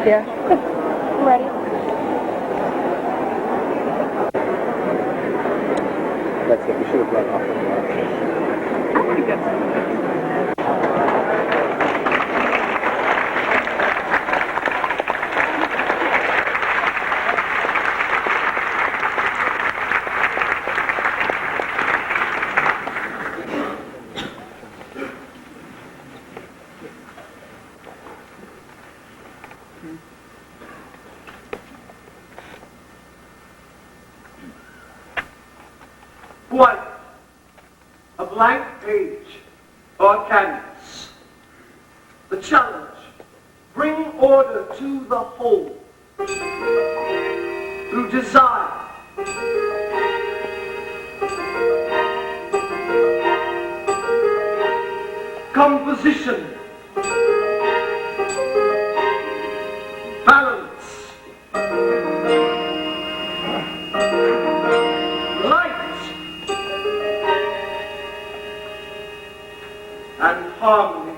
Yeah. I'm ready. That's it. We should have run off of that. I want to get some. White, a blank page or canvas. The challenge, bring order to the whole through desire. Composition, balance, and harmony.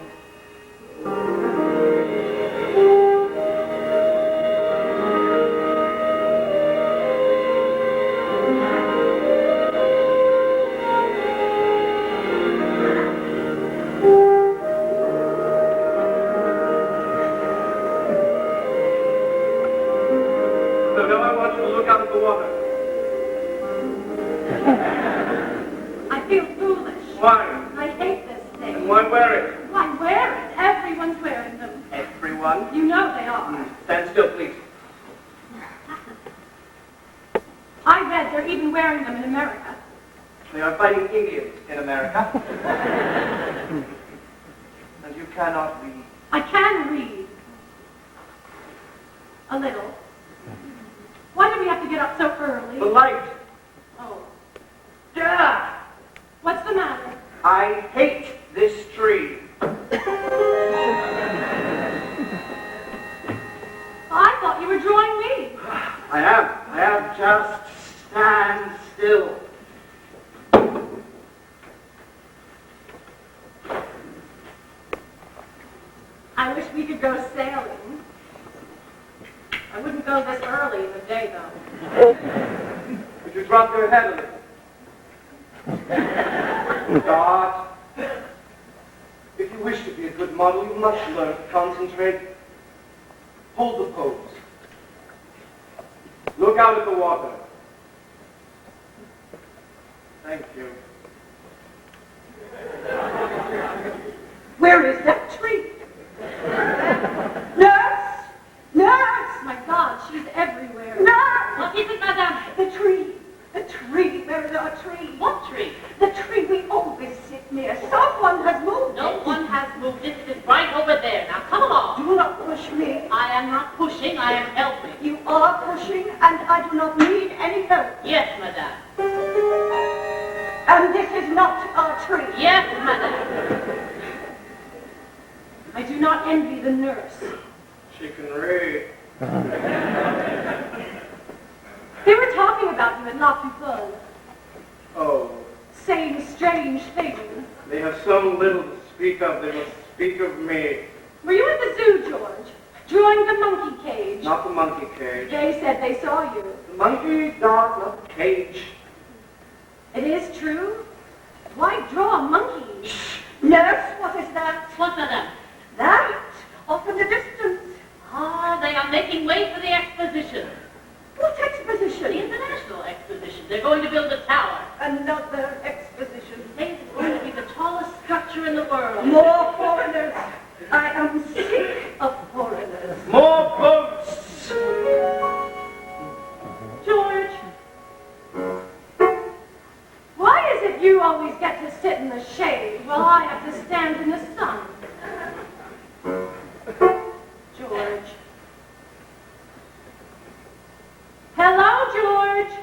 So now I want you to look out at the water. I feel foolish. Why? I hate this thing. And why wear it? Why wear it? Everyone's wearing them. Everyone? You know they are. Stand still, please. I read they're even wearing them in America. They are fighting Indians in America. And you cannot read. I can read. A little. Why do we have to get up so early? The light. Oh. Duh! What's the matter? I hate this tree. I thought you were drawing me. I am. Just stand still. I wish we could go sailing. I wouldn't go this early in the day, though. Could you drop your head a little? God. If you wish to be a good model, you must learn to concentrate. Hold the pose. Look out at the water. Thank you. Where is that tree? Nurse! Nurse! My God, she's everywhere. Nurse! What is it, madame? The tree. The tree. There is a tree. What tree? The tree we always sit near. Someone has moved it. No one has moved it. It is right over there. Now come along. Do not push me. I am not pushing. I am helping. You are pushing, and I do not need any help. Yes, madame. And this is not our tree. Yes, madame. I do not envy the nurse. She can read. They were talking about you at La Pupille, Oh, saying strange things. they have so little to speak of. They must speak of me. Were you at the zoo, George? Drawing the monkey cage? Not the monkey cage. They said they saw you. The monkey dog, not the cage. It is true? Why draw a monkey? Nurse, what is that? What, madame? That? Off in the distance. Ah, they are making way for the exposition. What The exposition? international exposition. They're going to build a tower. Another exposition. It's going to be the tallest structure in the world. More foreigners. I am sick of foreigners. More boats! George, why is it you always get to sit in the shade while I have to stand in the sun? George. Hello, George.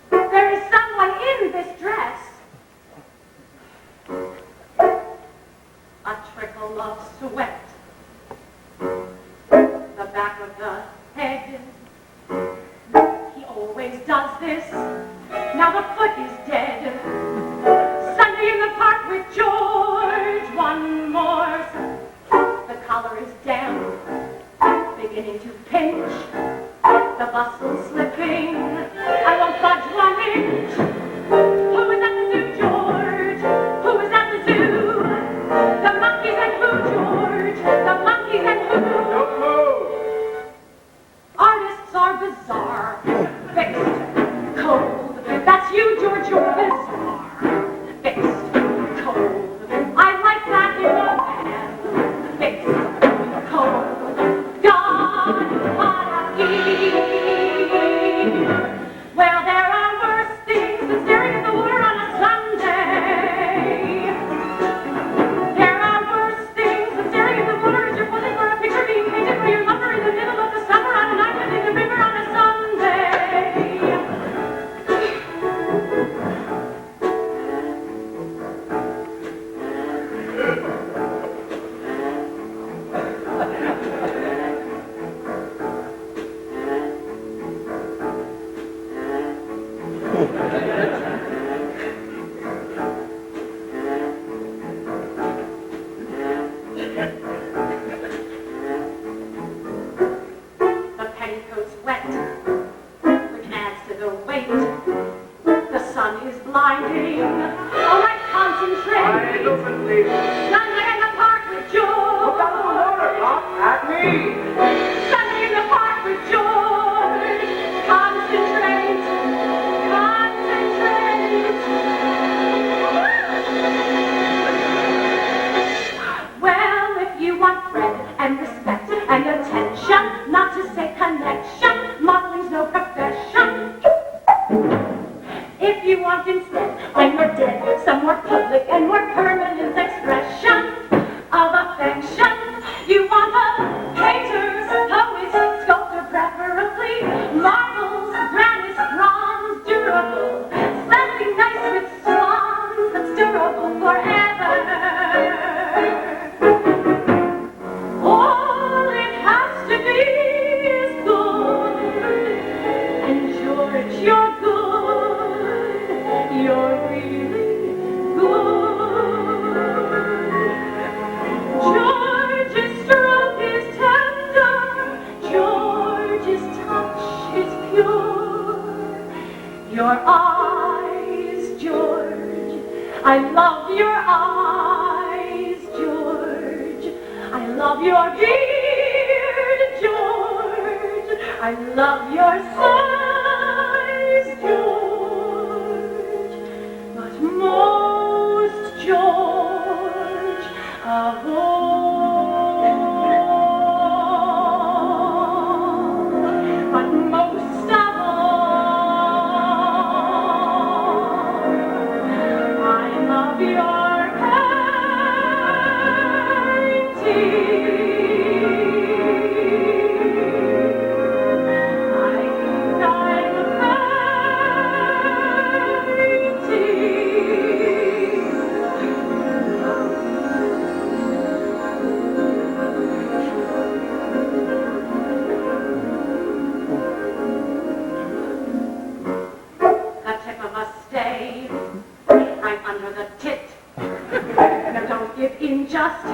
There is someone in this dress. A trickle of is damp, beginning to pinch. The bustle slipping, I won't budge 1 inch. Who is at the zoo, George? Who is at the zoo? The monkeys and who, George? The monkeys and who? Don't move! Artists are bizarre, fixed, cold. That's you, George, you're bizarre. Fixed, cold. I like that in a man. Fixed, cold. God, well, there are worse things than staring at the water on a Sunday. There are worse things than staring at the water as you're posing for a picture being painted for your lover in the middle of the summer on an island in the river on a Sunday. The petticoat's wet, which adds to the weight. The sun is blinding. All right, concentrate. Eyes open, please. Sunday in the park with George. Look out the water, not at me! Sunday in the park with George. Concentrate. Concentrate. Well, if you want thread and respect and attention, not to say connection, modeling's no profession. If you want instead, when you're dead, some more public and more permanent expression of affection, you want a painter, poet, sculptor preferably, marbles, granite, bronze, durable, something nice with swans that's durable forever. All it has to be is good, and George, you're good, you're really good. George's stroke is tender, George's touch is pure. Your eyes, George, I love your eyes, George. I love your beard, George. I love your size, George. But most, George, of all, but most of all, I love your the tip of a stay, right under the tit. Now don't give in, just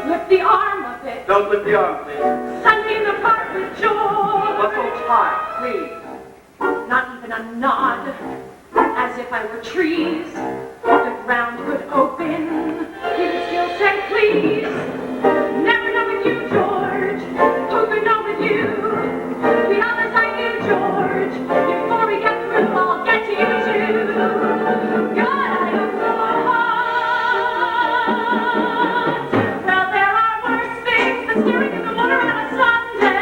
lift the arm a bit. Don't lift the arm, please. Sunday in the park with George. What's so tight, please? Not even a nod, as if I were trees. The ground could open, you could still say please. Never know with you, George. Who could know with you? The others I knew, George. Before we get through, I'll get to you too. God, I have no heart. Well, there are worse things than staring in the water on a Sunday.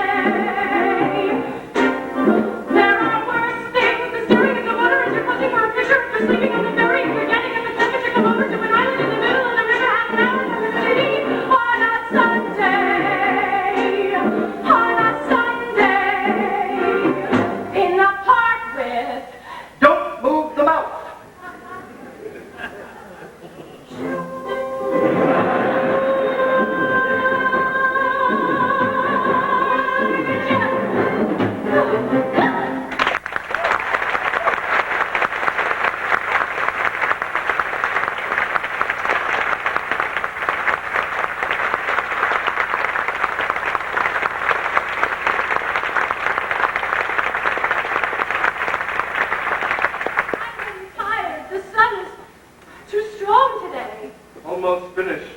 There are worse things than staring in the water as you're posing for a picture. If you're sleeping on the ferry, you're getting at the temperature, come over to an island in the middle of the river, half an hour from the city, on finished.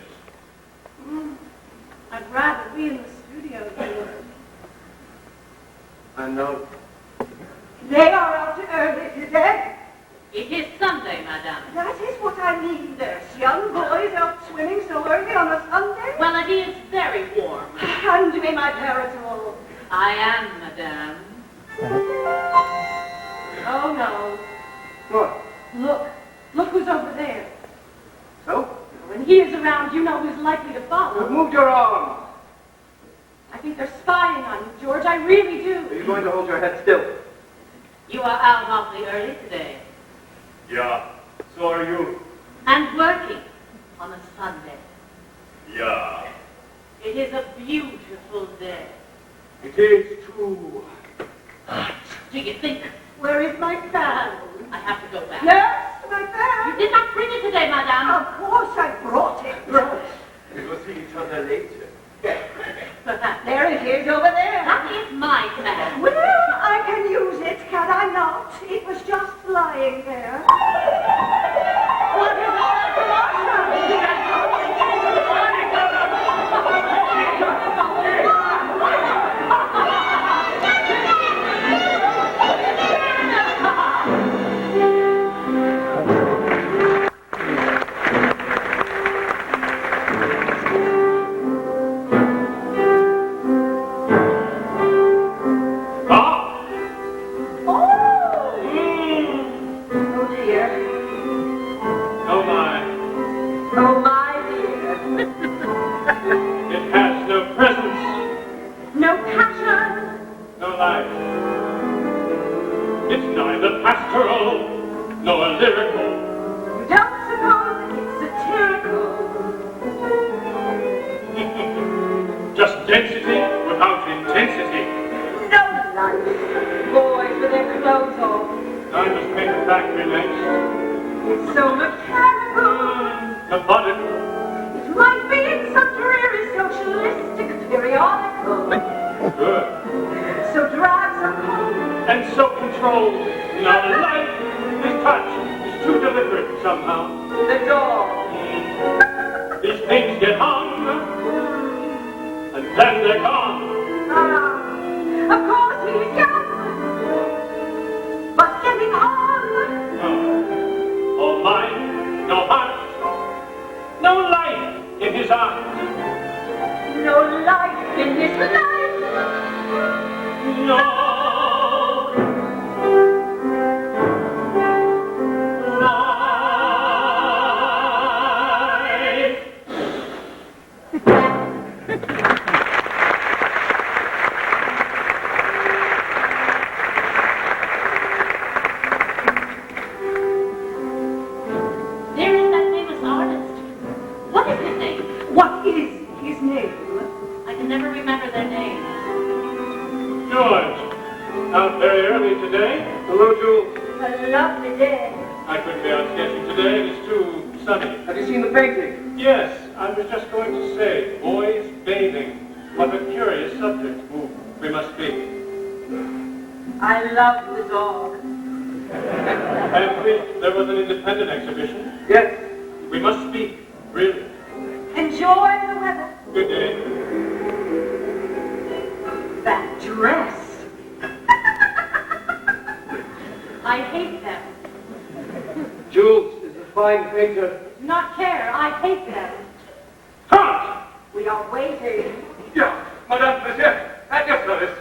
I'd rather be in the studio, Jules. I know. They are out early today. It is Sunday, madame. That is what I mean. There's young boys out swimming so early on a Sunday. Well, it is very warm. Hand me my parasol. I am, madame. Oh, no. What? Look who's over there. So? When he is around, you know who's likely to follow. You've moved your arms. I think they're spying on you, George. I really do. Are you going to hold your head still? You are out awfully early today. Yeah, so are you. And working on a Sunday. Yeah. It is a beautiful day. It is true. Do you think Where is my fan? I have to go back? Yes, my You fan. did not bring it today, madame. Of course I brought it. We will see each other later. There it is over there. That is my fan. Well, I can use it, can I not? It was just lying there. What is all that Out very early today. Hello, Jules. A lovely day. I couldn't be out sketching today. It is too sunny. Have you seen the painting? Yes, I was just going to say, boys bathing. What a curious subject. Ooh, we must speak. I love the dog. And please, there was an independent exhibition. Yes. We must speak, really. Enjoy the weather. Good day. That dress. I hate them. Jules is a fine painter. Do not care. I hate them. Franz! We are waiting. Yeah, Madame Monsieur, at your service.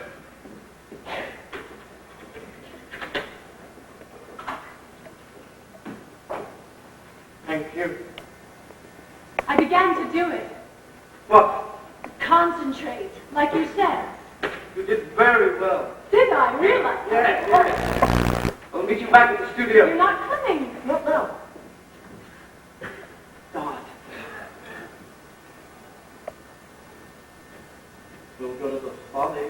Thank you. I began to do it. What? Concentrate, like you said. You did very well. Did I really? Yes. I'll meet you back at the studio. You're not coming. Not now. God. We'll go to the folly.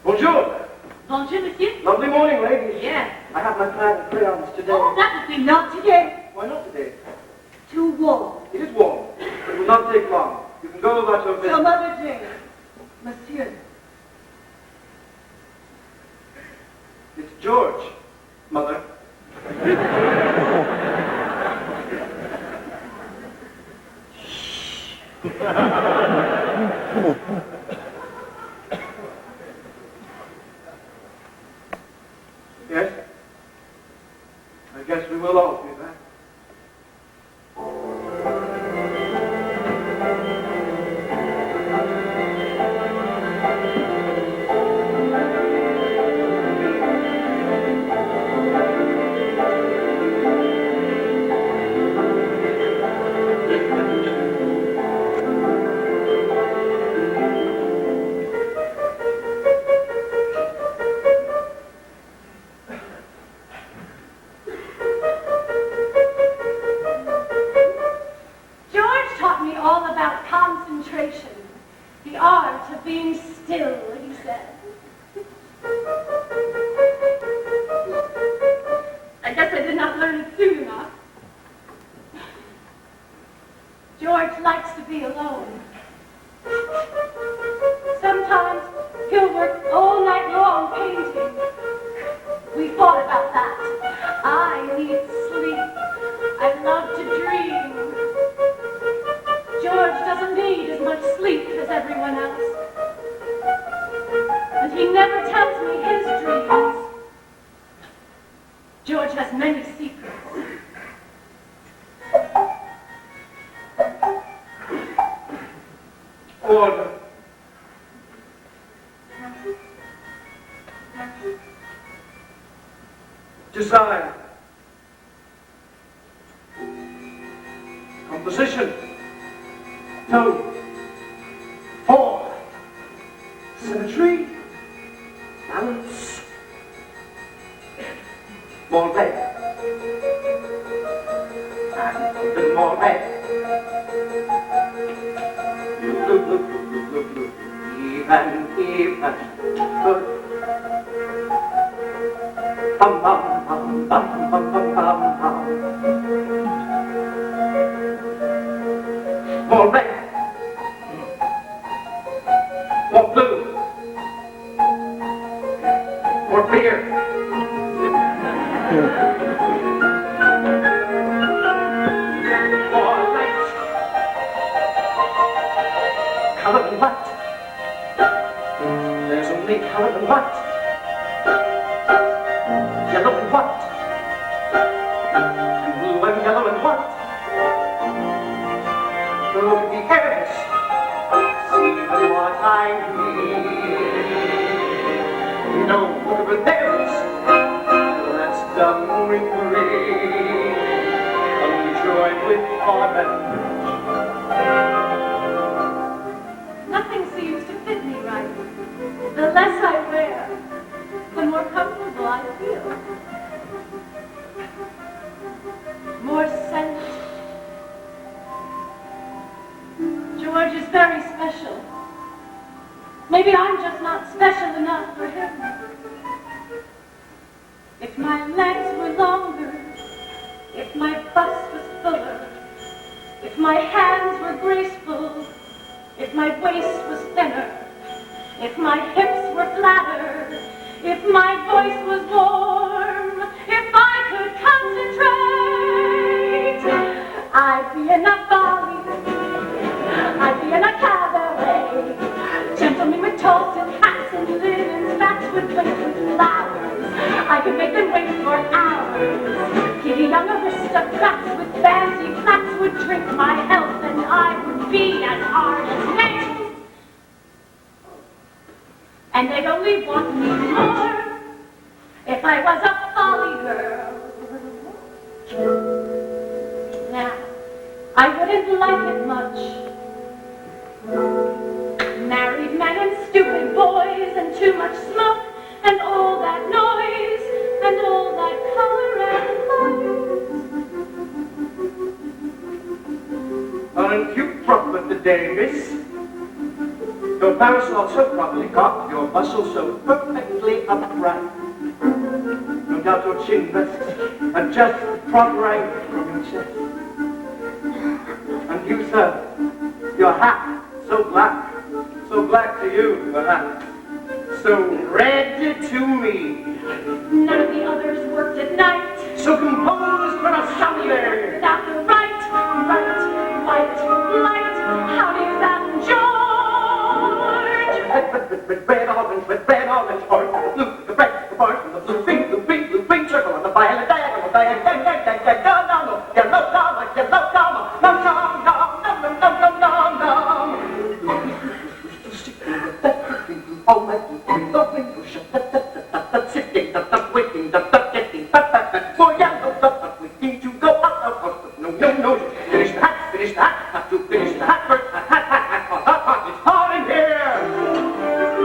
Bonjour. Bonjour, monsieur. Lovely morning, ladies. Yes. I have my pad and crayons today. Oh, that would be Not today. Why not today? Too warm. It is warm. It will not take long. You can go about your business. Some other day. Monsieur. George, Mother. Yes? I guess we will all be back. The art of being still, he said. I guess I did not learn it soon enough. George likes to be alone. Sometimes he'll work all night long painting. We fought about that. I need sleep. I love to dream. George doesn't need as much sleep as everyone else. But he never tells me his dreams. George has many secrets. Order. Design. Composition. Tone. Form. Symmetry. Balance. More red. And a bit more red. Look. Even. Good. Bum bum bum bum bum bum bum bum. More red. More blue. More beer. More light. Color and light. There's only color and light. Yellow and white. And blue and yellow and white. Look at the hairs. See what I need. No, look at the nails. That's done with green. Joined with carbon. Nothing seems to fit me right. The less I wear, the more comfortable I feel. More scent. George is very special. Maybe I'm just not special enough for him. If my legs were longer, if my bust was fuller, if my hands were graceful, if my waist was thinner, if my hips were flatter, if my voice was warm, if I could concentrate, I'd be in a ballet, I'd be in a cabaret, gentlemen with toast and hats and linens, bats would wait with flowers, I could make them wait for hours, giddy young aristocrats with fancy flats would drink my health and I would be as hard as nails. And they'd only want me more if I was a folly girl. Now, I wouldn't like it much. Married men and stupid boys and too much smoke and all that noise and all that color and light. Aren't you proper today, miss? Your parasol so properly cocked, your bustle so perfectly upright. No doubt your chin rests at just the proper angle from your chest. And you, sir, your hat so black to you, the hat, so red to me. None of the others worked at night. So composed for a Sunday. Without the right, light. How do you that, George? Red, orange, orange, blue, the red, the orange, the blue, green, circle on the violet, diagonal, yellow, all my blue, the window shut, sitting, waiting, getting, for yellow, waiting to go out, no, finish the hat, have to finish the hat first, hat, it's hot in here.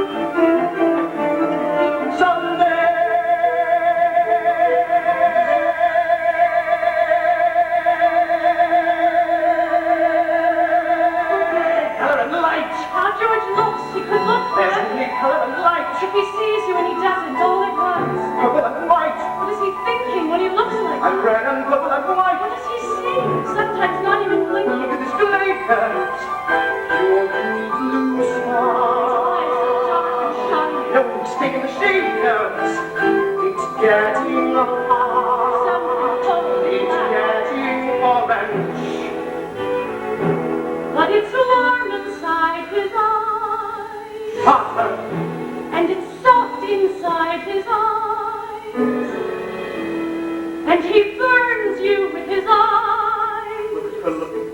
Sunday, color and light. How George looks, he could look There's there. only color and light. If he sees you and he doesn't all at once. Purple and white, What is he thinking when he looks like and that? red and purple and white. What does he see? Sometimes not even Look blinking. at this Lakers, your blue His swan. eyes are dark and shiny. No mistake in the shaders. It's getting hot. Something totally It's black. getting orange. But it's warm inside his eyes. Hotter. And it's soft inside his eyes. And he burns you with his eyes. Look at her looking.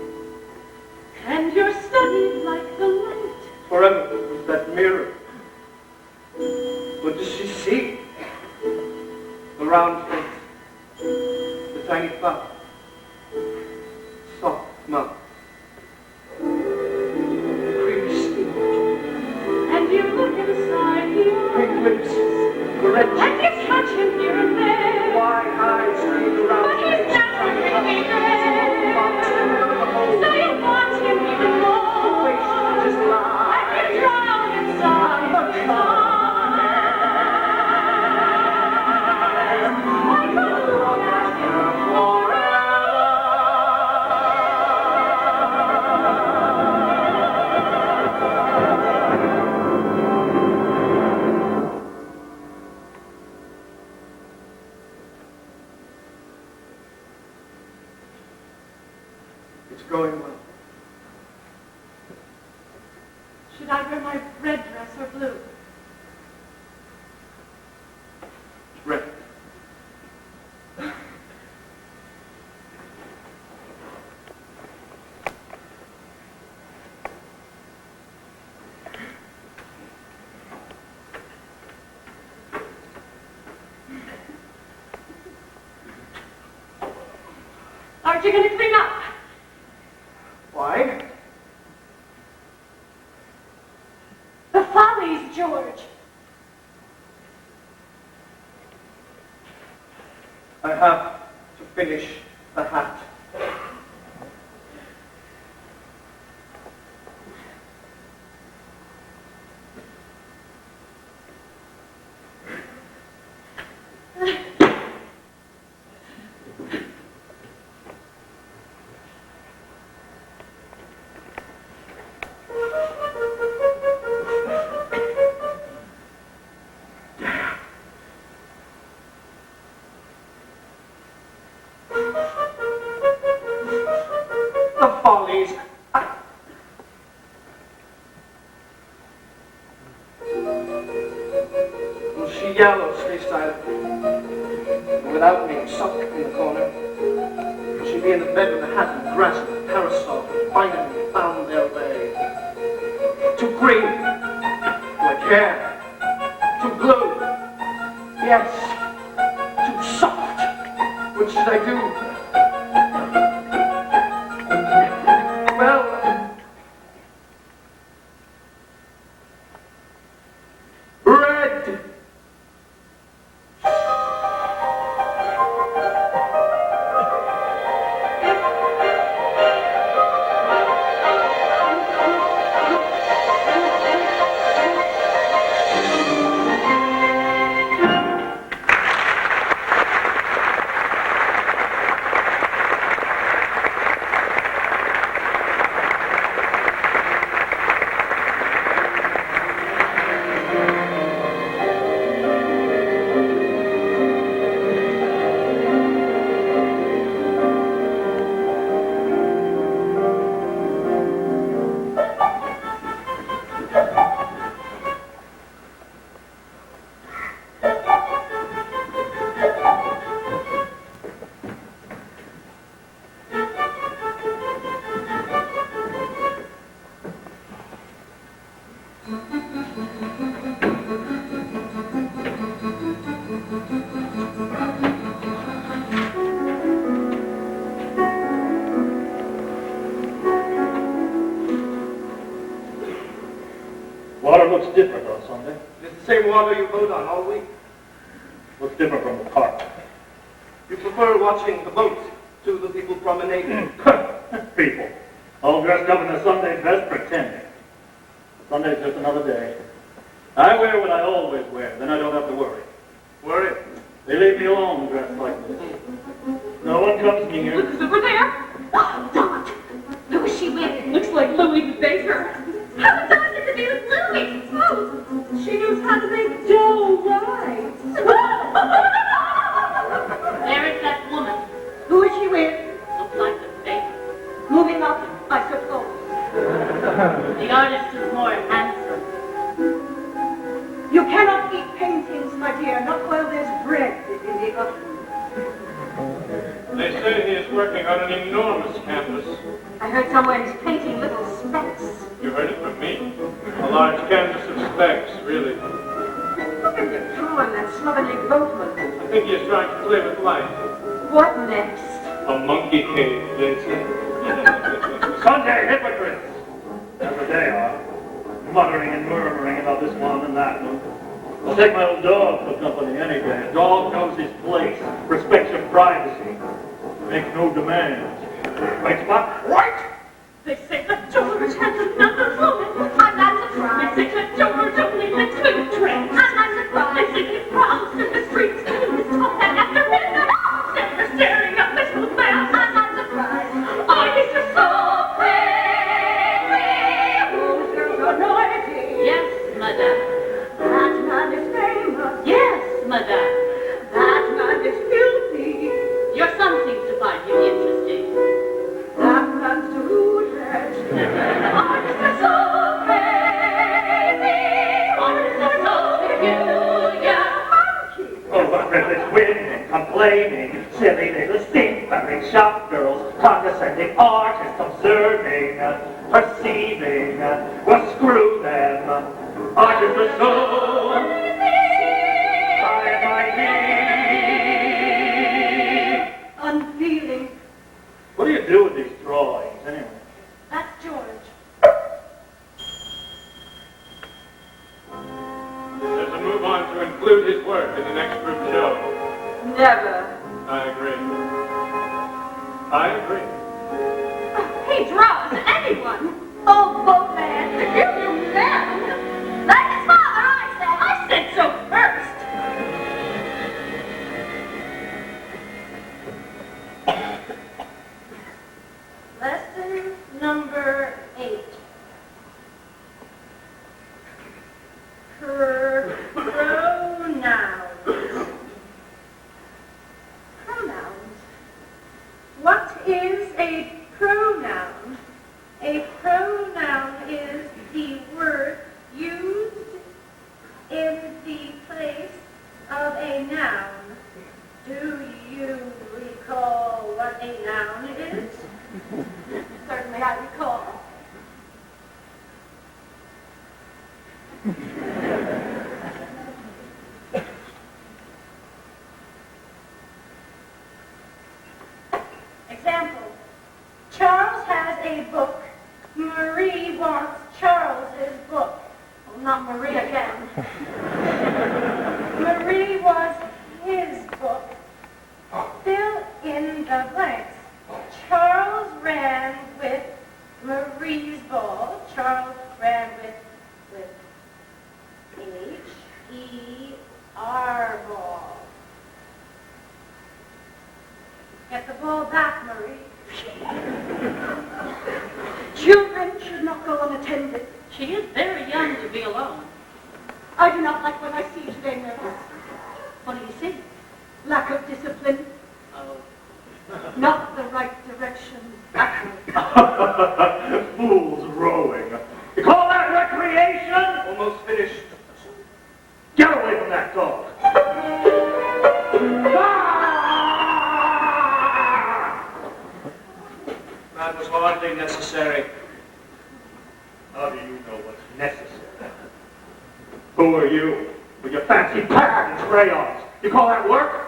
And you're studied like the light. Forever with that mirror. What does she see? The round face. The tiny mouth. Soft mouth. Creamy skin. And you look inside the Pink eyes. lips. The red And cheeks. you touch him here and there. Wide eyes. The round But he's face. not really there. So you want him even more. Just lie. And you drown inside his eyes. I could look at him It's going well. Should I wear my red dress or blue? Red. Aren't you going to clean up? Why? The follies, George. I have to finish the hat. The follies. Well, she yells, stay silent. And without me, sunk in the corner. She'd be in the bed with the hat and grass and the parasol, and finally found their way. Too green, like hair. Too blue, yes. Too soft. What should I do? Well, red. vote's different on Sunday. It's the same water you vote on all week. What's different from the park? You prefer watching the boats to the people promenading. People. All dressed up in their Sunday best pretending. Sunday's just another day. I wear what I always wear, then I don't have to worry. Worry. They leave me alone dressed like this. No one comes near. Look, over there. Oh, Dot. Who is she with? Looks like Louise Baker. How did Dot get to be with Louise? Oh, she knows how to make dough right. There is that woman. Who is she with? Looks like the baker. Moving up, I suppose. The artist is more handsome. You cannot eat paintings, my dear, not while there's bread in the oven. They say he is working on an enormous canvas. I heard somewhere he's painting little specks. You heard it from me. A large canvas of specks, really. Look at the drawing that slovenly Boatman. I think he is trying to play with light. What next? A monkey cave, they say. Sunday hypocrites! That's what they are. Muttering and murmuring about this one and that one. I'll take my old dog for company any day. A dog knows his place, respects your privacy, makes no demands. Right spot? Right! They say that George has another woman. I'm not surprised. They say that George only lives with tricks. I'm not surprised. They say he prowls in the streets killing his top and after midnight. Never staring at Miss Bell. I'm not surprised. I guess you're so crazy. Who's your noisy? Yes, madame. That man is famous. Yes, madame. That man is filthy. Your son seems to find you interesting. That man's deluded. Artists are so crazy. Artists are so peculiar. Monkey. Oh, but frivolous women complaining, silly little stink-wearing shop girls, condescending artists observing, perceiving, well, screw them. Artists are so Unfeeling. What do you do with these drawings, anyway? That's George. There's a move on to include his work in the next group show. Never. I agree. He draws anyone. Oh, Boatman, you man. Like his father, I said so first. Lesson number 8. Pronouns. Pronouns. What is a pronoun? A pronoun is the word used in the place of a noun. Do you recall what a noun is? Certainly I recall. Example. Charles has a book. Marie wants Charles's book. Well, not Marie again. Marie wants his book. Fill in the blanks. Charles ran with Marie's ball. Charles ran with H-E-R ball. Get the ball back, Marie. Children should not go unattended. She is very young to be alone. I do not like what I see today, nurse. What do you see? Lack of discipline. Oh. Not the right direction. Fools rowing. You call that recreation? Almost finished. Get away from that dog. That was hardly necessary. How do you know what's necessary? Who are you? With your fancy pad and crayons. You call that work?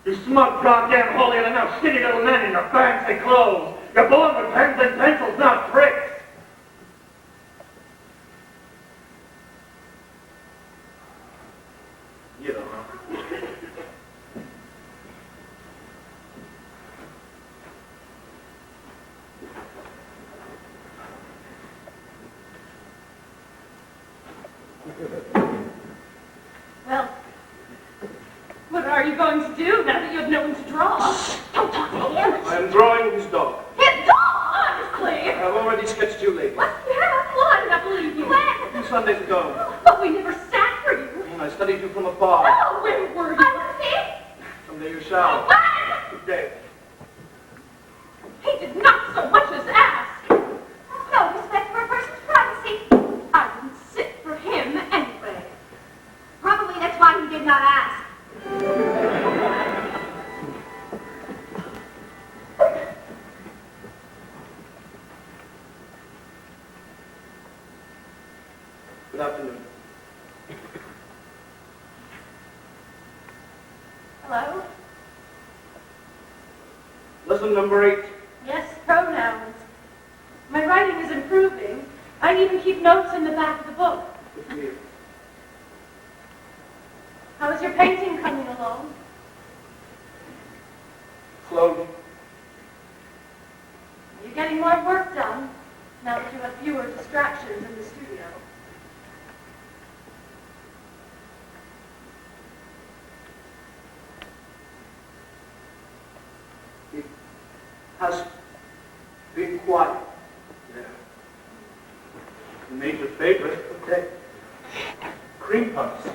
You smug, goddamn holier-than-thou shitty little men in your fancy clothes. You're born with pens and pencils, not tricks. are you going to do now that you have no one to draw? Don't talk to him. I am drawing his dog. His dog, honestly. I have already sketched you, lady. What? You have? Well, I did not believe you. A few Sundays ago. But we never sat for you. I studied you from afar. Oh, where were you? I want to see. Someday you shall. What? Good day. He did not so much as ask. No respect for a person's privacy. I didn't sit for him anyway. Probably that's why he did not ask. Good afternoon. Hello? Lesson number 8. Yes, pronouns. My writing is improving. I even keep notes in the back of the book. Good for you. How is your painting coming along? Slowly. Are you getting more work done now that you have fewer distractions in the studio? It has been quiet. Yeah. You made your favorite. Okay. Cream puffs.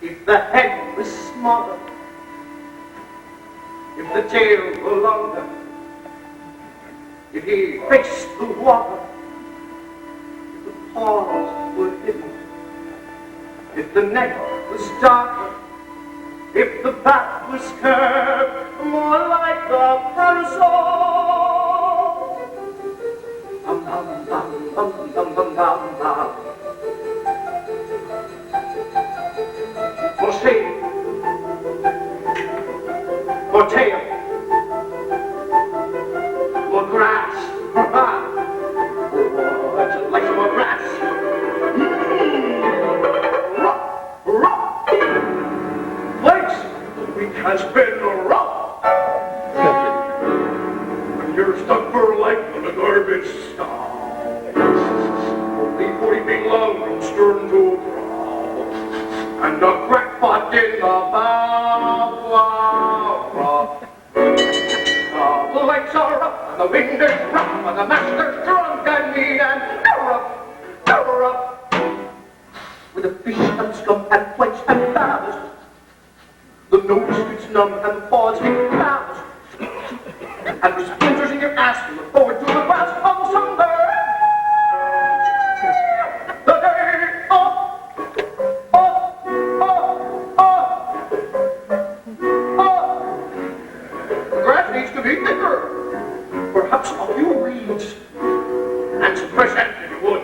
If the head was smaller, if the tail were longer, if he faced the water, if the paws were hidden, if the neck was darker, if the back was curved more like a parasol. Bum bum bum bum bum bum bum bum. More shade, more tail, more grass. Oh, I'd like some more grass. Legs, the week has been rough. You're stuck for life in the garbage stall. Only 40 feet long from stern to prow, and a crackpot in the bow. The legs are up, and the wind is rough, and the master's drunk, and me and you're up. With a fish and scum and plates and ballast, the nose gets numb and the paws get calloused, and with splinters in your ass, you look forward to the blast on Sunday. The day off. The grass needs to be thicker. Perhaps a few reeds and some fresh air if you would.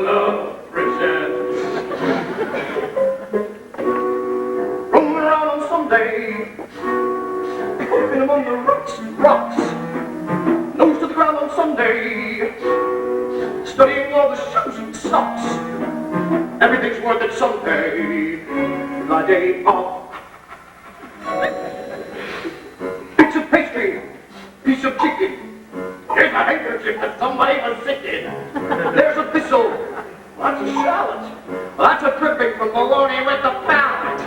Love presents. Roaming around on Sunday, walking among the rocks, nose to the ground on Sunday, studying all the shoes and socks. Everything's worth it someday. The day off. Bits of pastry, piece of chicken. Here's a handkerchief that somebody was sick in. There's a thistle, that's a shallot, that's a dripping from bologna with the palate.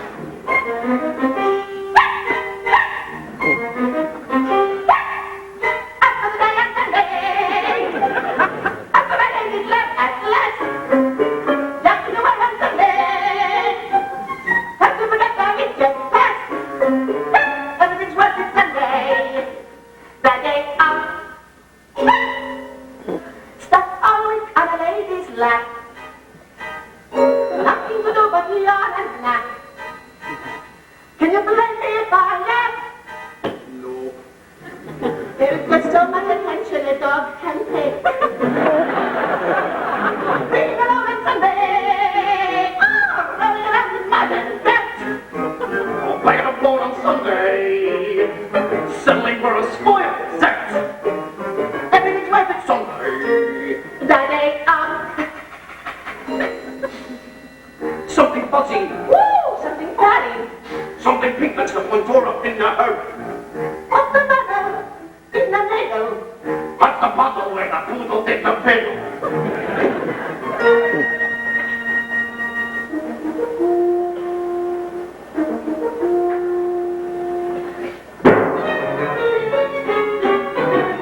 Nothing to do but yawn and laugh. Can you blame me if I laugh? No. It gets so much attention a dog can take. Being alone on Sunday, oh, rolling around in mud and dirt. Oh, playing a float on Sunday, settling for a spoiled set. Everything's worth it Sunday. that day fuzzy. Woo! Something fatty. Something pink that's got one door up in the herb. What's the matter in the middle? What's the bottle where the poodle did the piddle?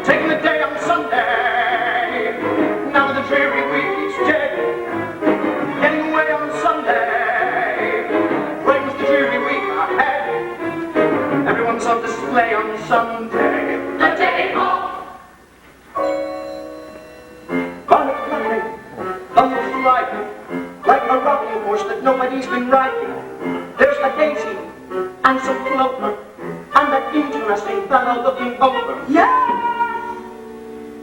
Taking a day on Sunday. Now the dreary week is dead. Getting away on Sunday brings the dreary week ahead. Everyone's on display on Sunday. The day off. Bonnet flying, bundles riding, like a rocking horse that nobody's been riding. There's the Daisy and some Clover and that interesting fellow looking over. Yes!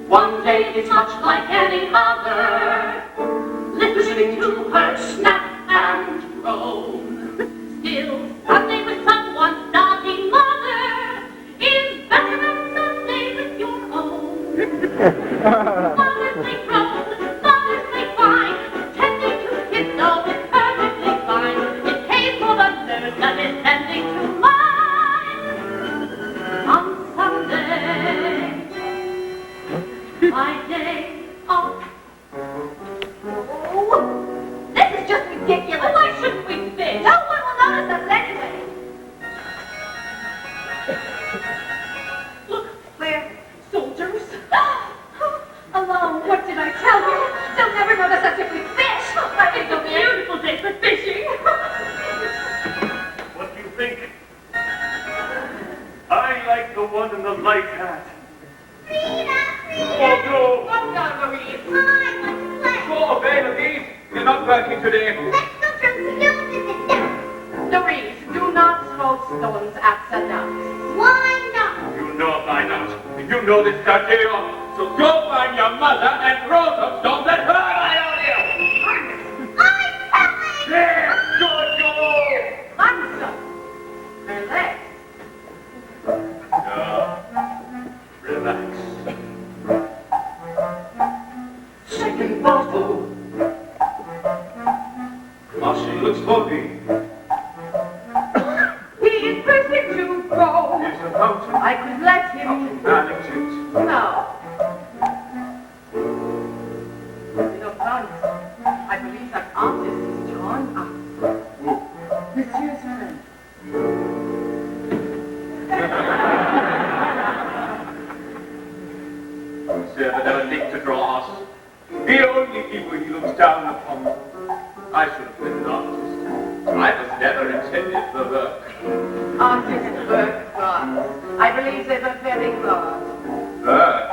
One day is much like any other, listening to her snap and groan. Still, Sunday with someone's naughty mother is better than Sunday with your own. Mothers may groan, mothers may whine, tending to kids though it's perfectly fine. It pays for the nurse that is tending to mine on Sunday. My day off. Oh, this is just ridiculous. Why shouldn't we fish? No one will notice us anyway. Look, Where? soldiers. Alone, what did I tell you? They'll never notice us if we fish. It's a beautiful day for fishing. What do you think? I like the one in the light hat. Oh, no! What now, Louise? Go away, Louise. You're not working today. Louise, do not throw stones at the ducks. You know by now. You know this dirty off. So go find your mother and throw some stones at her. There, go. Answer. Relax. Relax. Second bottle. Oh, she looks funny. He is perfect to go. Here's a fountain. I could let him. Manage it. No. You know, Franz, I believe that artist is drawn up. Monsieur's friend. Monsieur would never think to draw us. The only people he looks down upon. I should have been an artist. I was never intended for work. Artists work hard. I believe they work very hard. Work.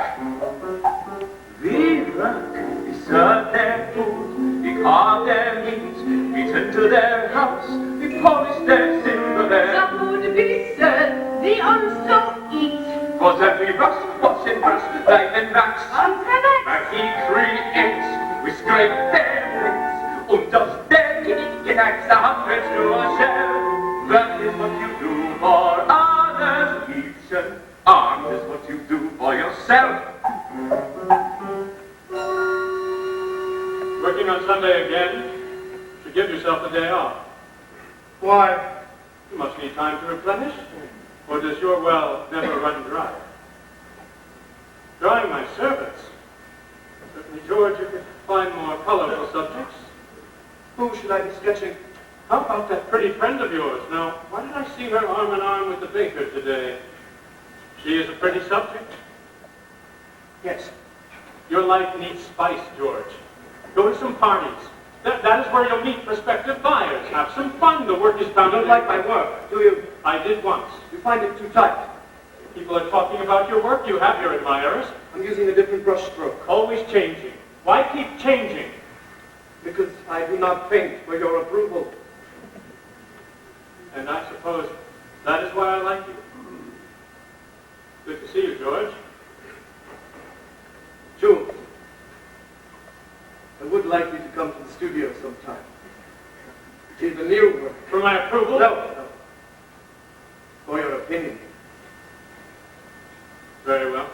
We work. We serve their food. We carve their meat. We tend to their house. We polish their silverware. The food we serve, we also eat. For that we rust, what's in rust, like and racks. Uncorrect. But he creates. We scrape their plates. Und aus der Knacks the hundreds to a shell. That is what you do for others. Each and arm is what you do for yourself. Working on Sunday again? Should give yourself a day off. Why? You must need time to replenish. Or does your well never run dry? Drawing my servants. Certainly, George, you could find more colorful subjects. Who should I be sketching? How about that pretty friend of yours? Now, why did I see her arm in arm with the baker today? She is a pretty subject. Yes. Your life needs spice, George. Go to some parties. That is where you'll meet prospective buyers. Have some fun. The work is bound You don't like my work, do you? I did once. You find it too tight. People are talking about your work. You have your admirers. I'm using a different brush stroke. Always changing. Why keep changing? Because I do not paint for your approval. And I suppose that is why I like you. Good to see you, George. Jules, I would like you to come to the studio sometime. See the new work. For my approval? No. For your opinion. Very well.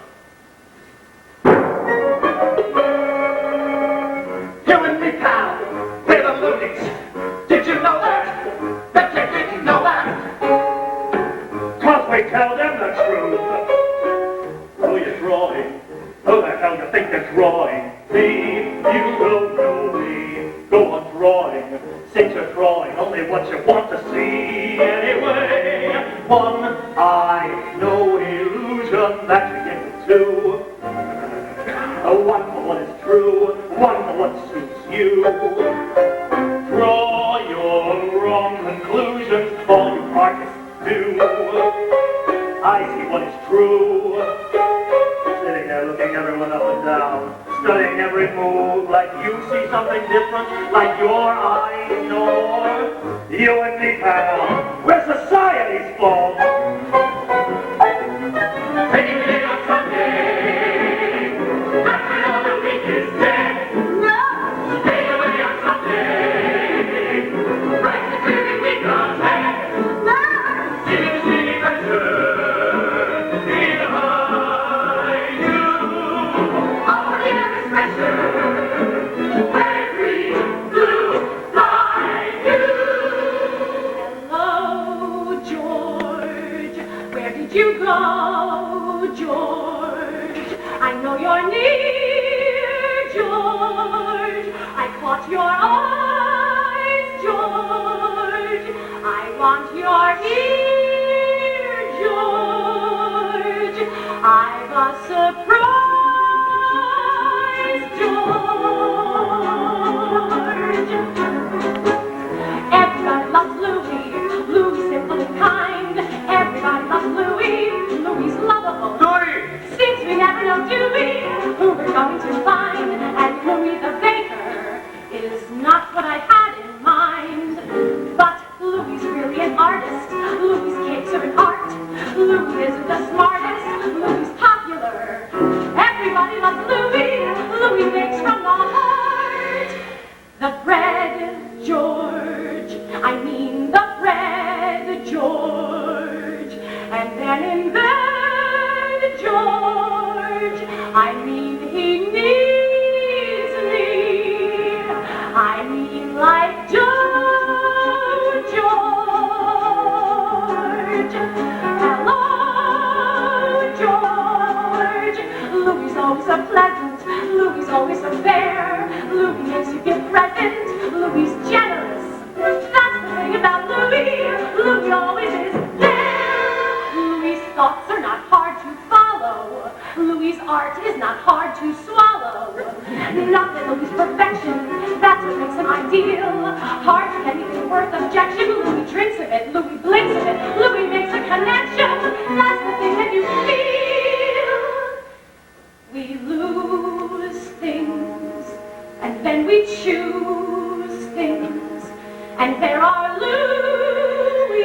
You and me, pal, we're the loonies. Did you know that? drawing me. You don't know me. Go on drawing, sit your drawing, only what you want to see anyway. One eye, no illusion that you get to. One for what is true, one for what suits you. Draw your wrong conclusions, all you artists do. I see what is true. Sitting there looking everyone up and down, studying every move like you see something different, like your eyes know. You and me, pal, we're society's fault. Taking it on Sunday, after another week is dead. No! Stay away on Sunday, right the dreary week on head. No! City pressure. You go, George. I know you're near, George. I caught your eyes, George. I want your ear, George. I've a surprise, George. Everybody loves Louie. Louie's simple and kind. Everybody loves Louie. Louie's lovable. Louie! Seems we never know, do we, who we're going to find. And Louie the baker is not what I had in mind. But Louie's really an artist. Louie's cakes are an art. Louie isn't the smartest. Louie's popular. Everybody loves Louie. Louie bakes from the heart. The bread, George. I mean the bread, George. And then in bed, George. I mean he needs me. I mean like Joe, George. Hello, George. Louie's always so pleasant. Louie's always so fair. Louie makes you give presents. Louie's generous. That's the thing about Louie. Louie always is there. Louie's thoughts are not hard to follow. Louie's art is not hard to swallow. Not that Louie's perfection, that's what makes him ideal. Hard to anything worth objection. Louie drinks of it, Louie blinks of it. Louie makes a connection. That's the thing that you feel. We lose things, and then we choose things. And there are Louies,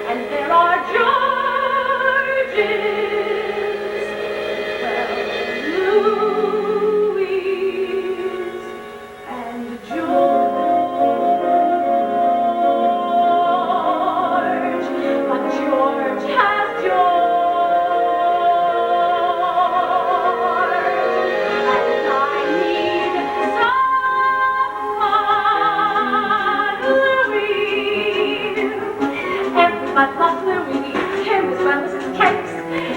and there are Georges. Well, Louise and George. But George has George. And I need someone, Louie. Everybody loves Louie, him as well as his cakes.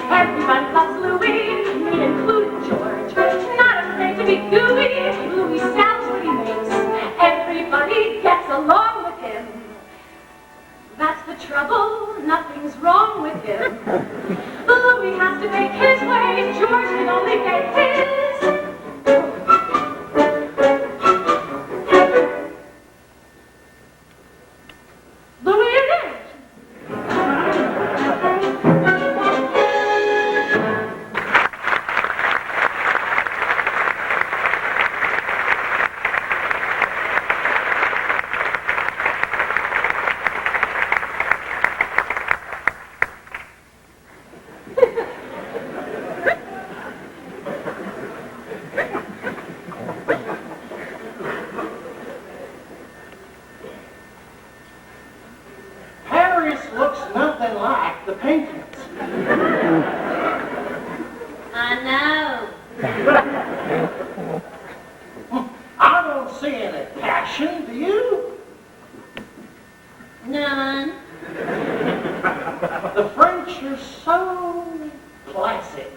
Everybody loves Louie, me included, George. Not afraid to be gooey. Louie sells what he makes. Everybody gets along with him. That's the trouble, nothing's wrong with him. Louie has to make his way, George can only make his. Louie it is. Paris looks nothing like the paintings. I know. I don't see any passion, do you? None. The French are so classic.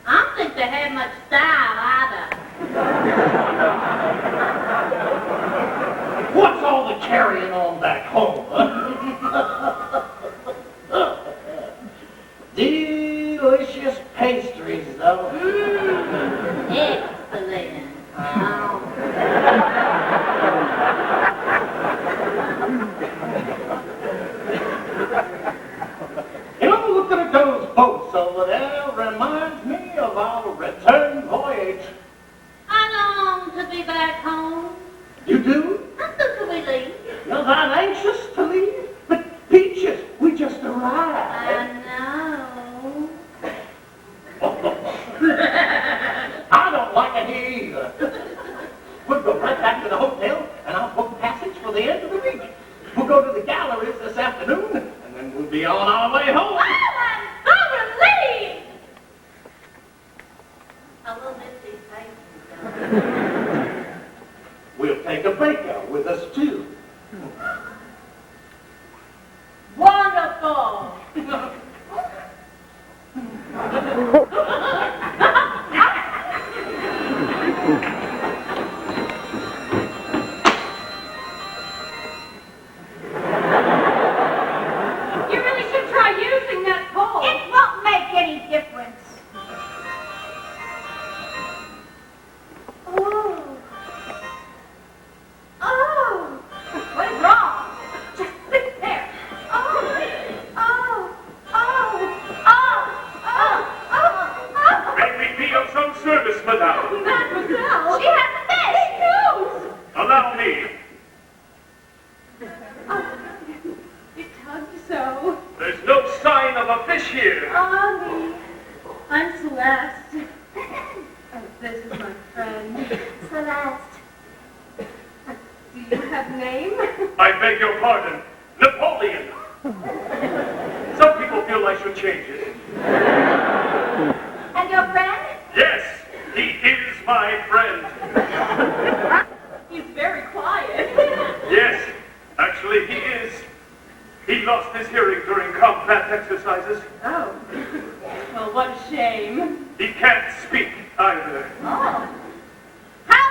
I don't think they have much style. all the carrying on back home, huh? Delicious pastries, though. Excellent. You know, looking at those boats over there reminds me of our return voyage. I long to be back home. You do? How soon can we leave? You're not anxious to leave? But Peaches, we just I arrived. know. I don't like it here either. We'll go right back to the hotel, and I'll book passage for the end of the week. We'll go to the galleries this afternoon, and then we'll be on our way home. Oh, I'm so relieved! I will miss these paintings. We'll take a baker with us, too. Wonderful! You really should try using that pole. It won't make any difference. Oh. Oh. What is wrong? Just sit there. Oh. Oh. Oh. Oh. Oh. Oh. Oh. May we be of some service, madame? Mademoiselle. She has a fish. She knows. Allow me. Oh. It tugged so. There's no sign of a fish here. Ollie. I'm Celeste. Oh, this is my friend. Celeste. Do you have a name? I beg your pardon. Napoleon. Some people feel I should change it. And your friend? Yes, he is my friend. He's very quiet. Yes, actually he is. He lost his hearing during combat exercises. Oh. Well, what a shame. He can't speak either. Oh. How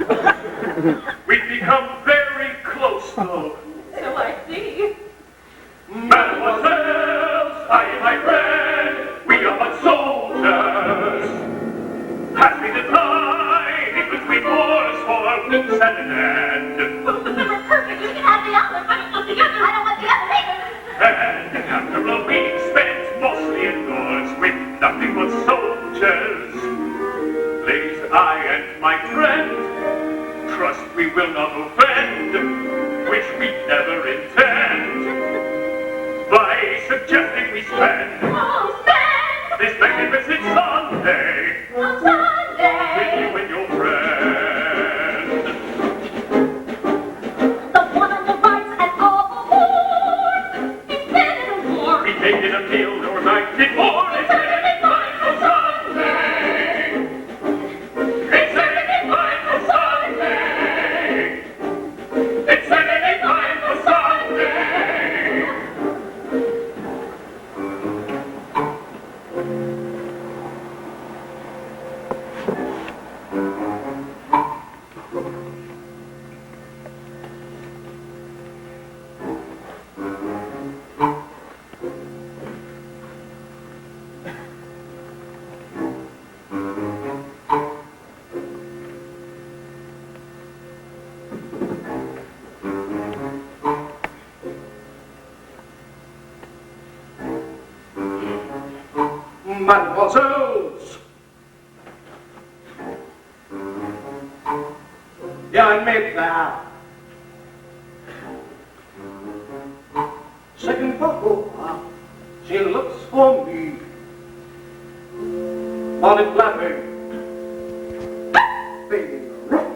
dreadful! We've become very close, though. So I see. Mademoiselles, I and my friend, we are but soldiers. Passing the time in between wars for weeks at an end. Both of them are perfect. You can have the other. I don't want the other. I don't want the other either. And after a week spent mostly indoors with nothing but soldiers, please, I and my friend, trust we will not offend, which we never intend, by suggesting we spend Oh, spend this magnificent Sunday on Sunday. with you and your friend. The one on the right and all the wars. He's been in a war. We made it a meal or night before. It's Saturday night for Sunday. It's Saturday night for Sunday. It's Saturday night for Sunday. Mademoiselles! Young Mayflower. Second buckle, she looks for me. Bonnet flapping. Baby, rough.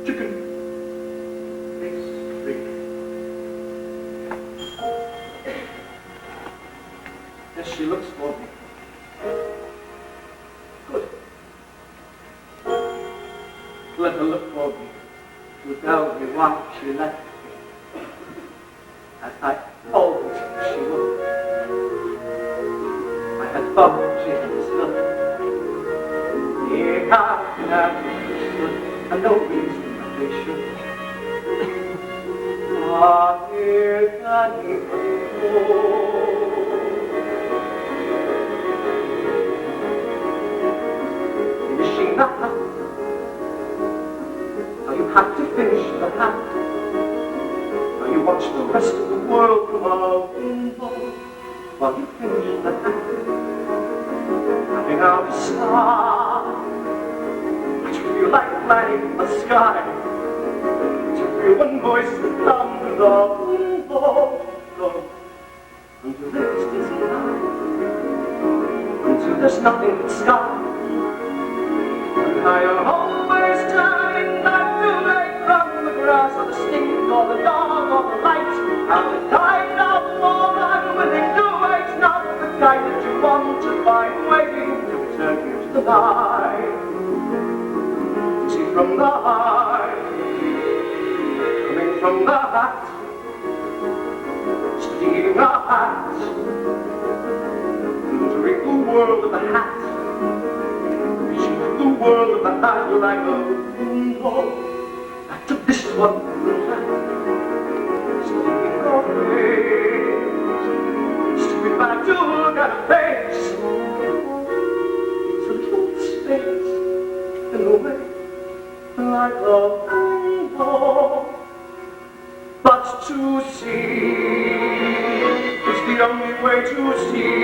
Chicken. Pastry. Yes, she looks for me. Good. Let her look for me to tell me why she left me. As I always knew she would. I had thought she had stood. Yeah, I have understood, and no reason that they should. had to finish the hat. Now you watch the rest of the world from a window while you finish the hat. Having out a star, which feel like flying the sky. To feel one voice that comes through the window. Until there's dizzy night, until there's nothing but sky. And now you're always turning back to light from the grass or the stick or the dog or the light. And the kind of more unwilling to wait, not the kind that you want to find waiting to return you to the light. See from the heart, coming from the hat. Stealing a hat, entering the world of the hat, reaching through the world of the hat like a window, back to this one, stealing a face, stepping back to look at a face, it's a little space in a way, like a window. But to see is the only way to see.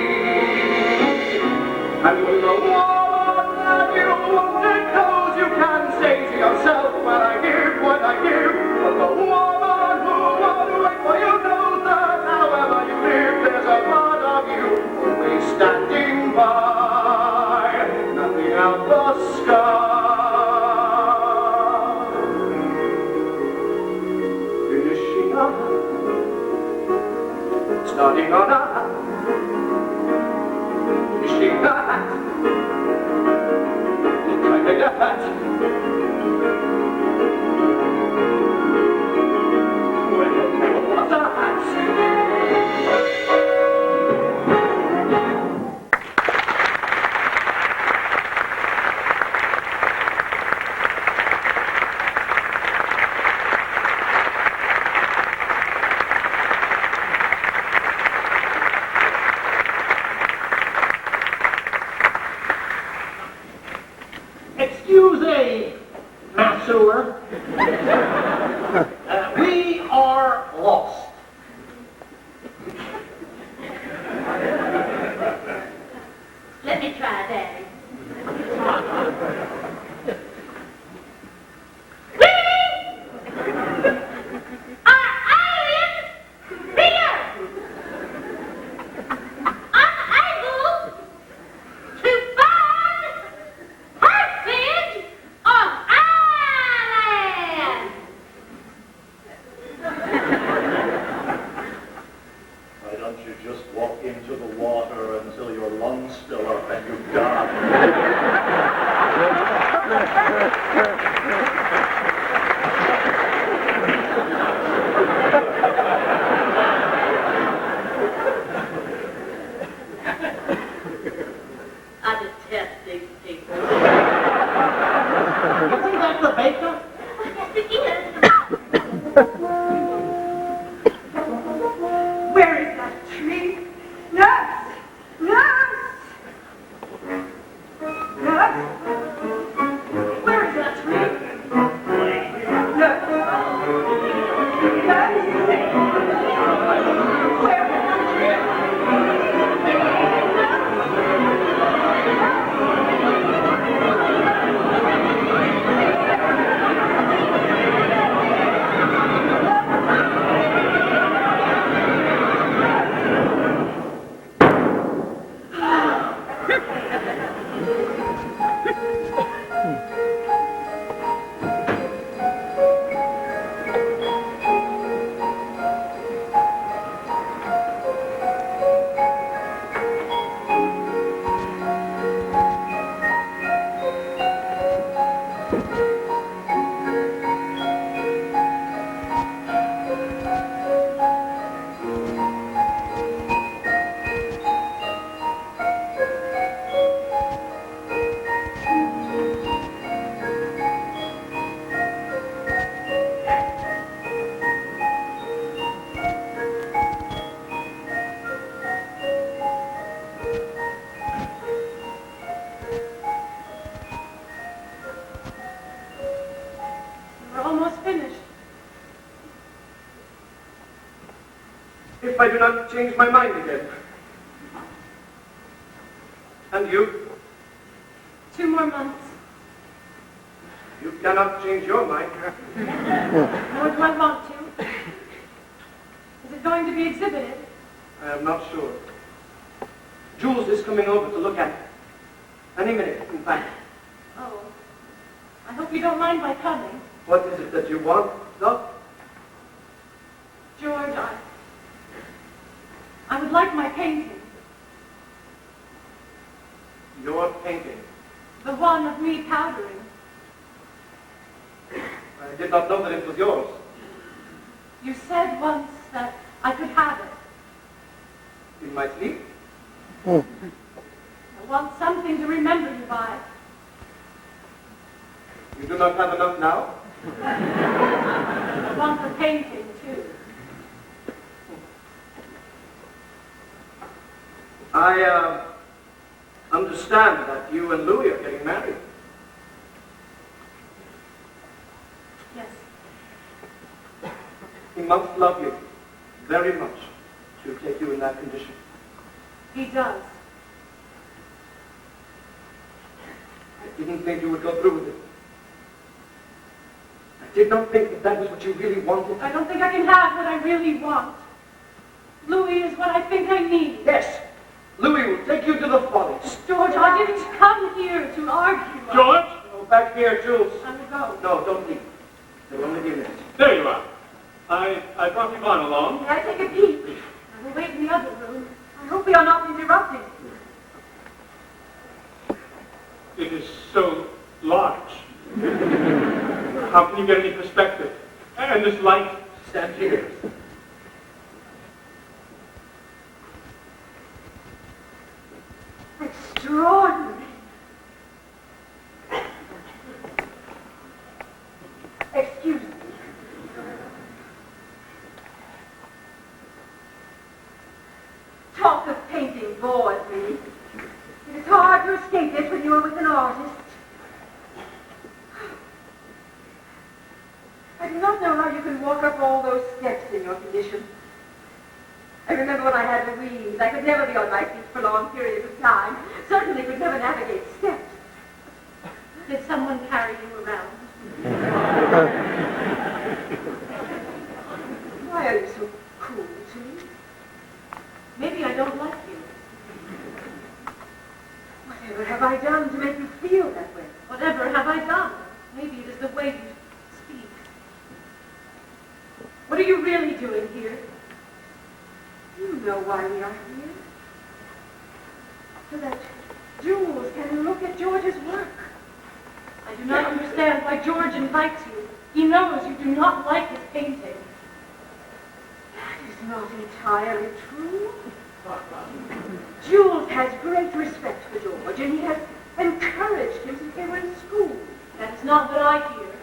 And when the woman that you wanted goes, you can say to yourself, well, I give what I give. But the woman who won't wait for you knows that however you live, there's a part of you always standing by, nothing out the sky. Starting on a hat, finishing a hat, trying to get hat. When there was a hat. We are lost. Let me try, Daddy. Our aliens here! Unable to find passage on island! Why don't you just walk into the water until your lungs fill up and you die? I detest these people. Isn't that the baker? Yes, it is. Where is that tree? Nurse! Nurse! Nurse! Where is that tree? Nurse! Nurse! Where is that tree? if I do not change my mind again. And you? 2 more months. You cannot change your mind. Nor do I want to. Is it going to be exhibited? I am not sure. Jules is coming over to look at it. Any minute, in fact. Oh. I hope you don't mind my coming. What is it that you want, though? George, I would like my painting. Your painting. The one of me powdering. I did not know that it was yours. You said once that I could have it. In my sleep? I want something to remember you by. You do not have enough now? I want the painting, too. I understand that you and Louis are getting married. Yes. He must love you very much to take you in that condition. He does. I didn't think you would go through with it. I did not think that that was what you really wanted. I don't think I can have what I really want. Louis is what I think I need. Yes, Louis will take you to the follies. George, I didn't come here to argue. George? Go back here, Jules. I will go. No, don't leave. There will only be a minute. There you are. I brought Yvonne along. May I take a peek? I will wait in the other room. I hope we are not interrupted. It is so large. How can you get any perspective? And this light. Stand here. Extraordinary. Excuse me. Talk of painting bores me. It is hard to escape it when you are with an artist. I do not know how you can walk up all those steps in your condition. I remember when I had Louise, I could never be on my feet for long periods of time. Certainly could never navigate steps. Did someone carry you around? Why are you so cool to me? Maybe I don't like you. Whatever have I done to make you feel that way? Whatever have I done? Maybe it is the way you speak. What are you really doing here? You know why we are here. So that Jules can look at George's work. I do not understand why George invites you. He knows you do not like his painting. That is not entirely true. Jules has great respect for George, and he has encouraged him since they were in school. That is not what I hear.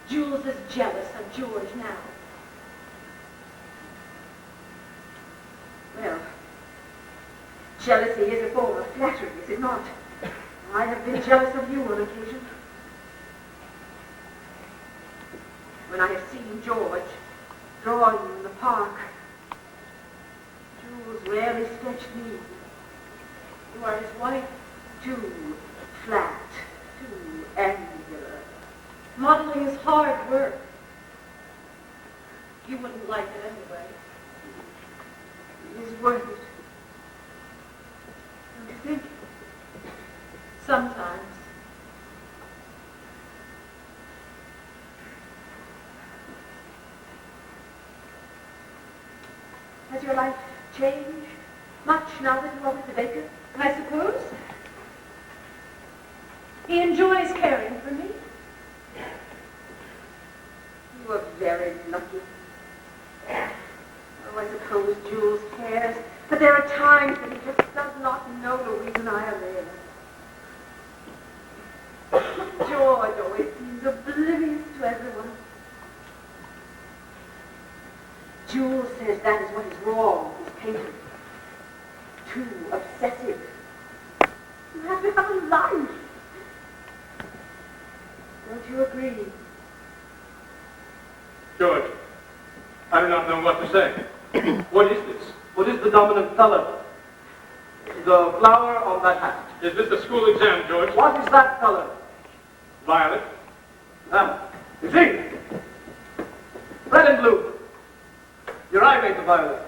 Jules is jealous of George now. Well, jealousy is a form of flattery, is it not? I have been jealous of you on occasion. When I have seen George drawing you in the park, Jules rarely sketched me. You are his wife, too flat, too angular. Modeling is hard work. You wouldn't like it anyway. It is worth it. Don't you think? Sometimes. Has your life changed much now that you are with the baker? I suppose. He enjoys caring for me. You are very lucky. Oh, I suppose Jules cares, but there are times that he just does not know Louise and I are there. George always seems oblivious to everyone. Jules says that is what is wrong with his painting. Too obsessive. You have to have a life. Don't you agree? George, I do not know what to say. What is this? What is the dominant color? The flower on that hat. Is this the school exam, George? What is that color? Violet. Ah, you see? Red and blue. Your eye made the violet.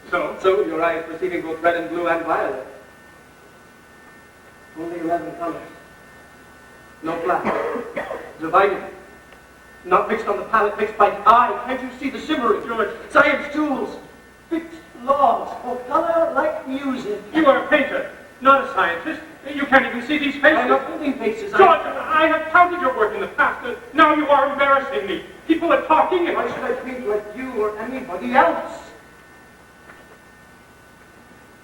So your eye is perceiving both red and blue and violet. Only 11 colors. No black. Divided. Not mixed on the palette, mixed by the eye. Can't you see the shimmering, George? Science tools. Fixed laws for color like music. You are a painter, not a scientist. You can't even see these faces. I'm not painting faces. George, I have counted your work in the past. Now you are embarrassing me. People are talking and... Why should I paint like you or anybody else?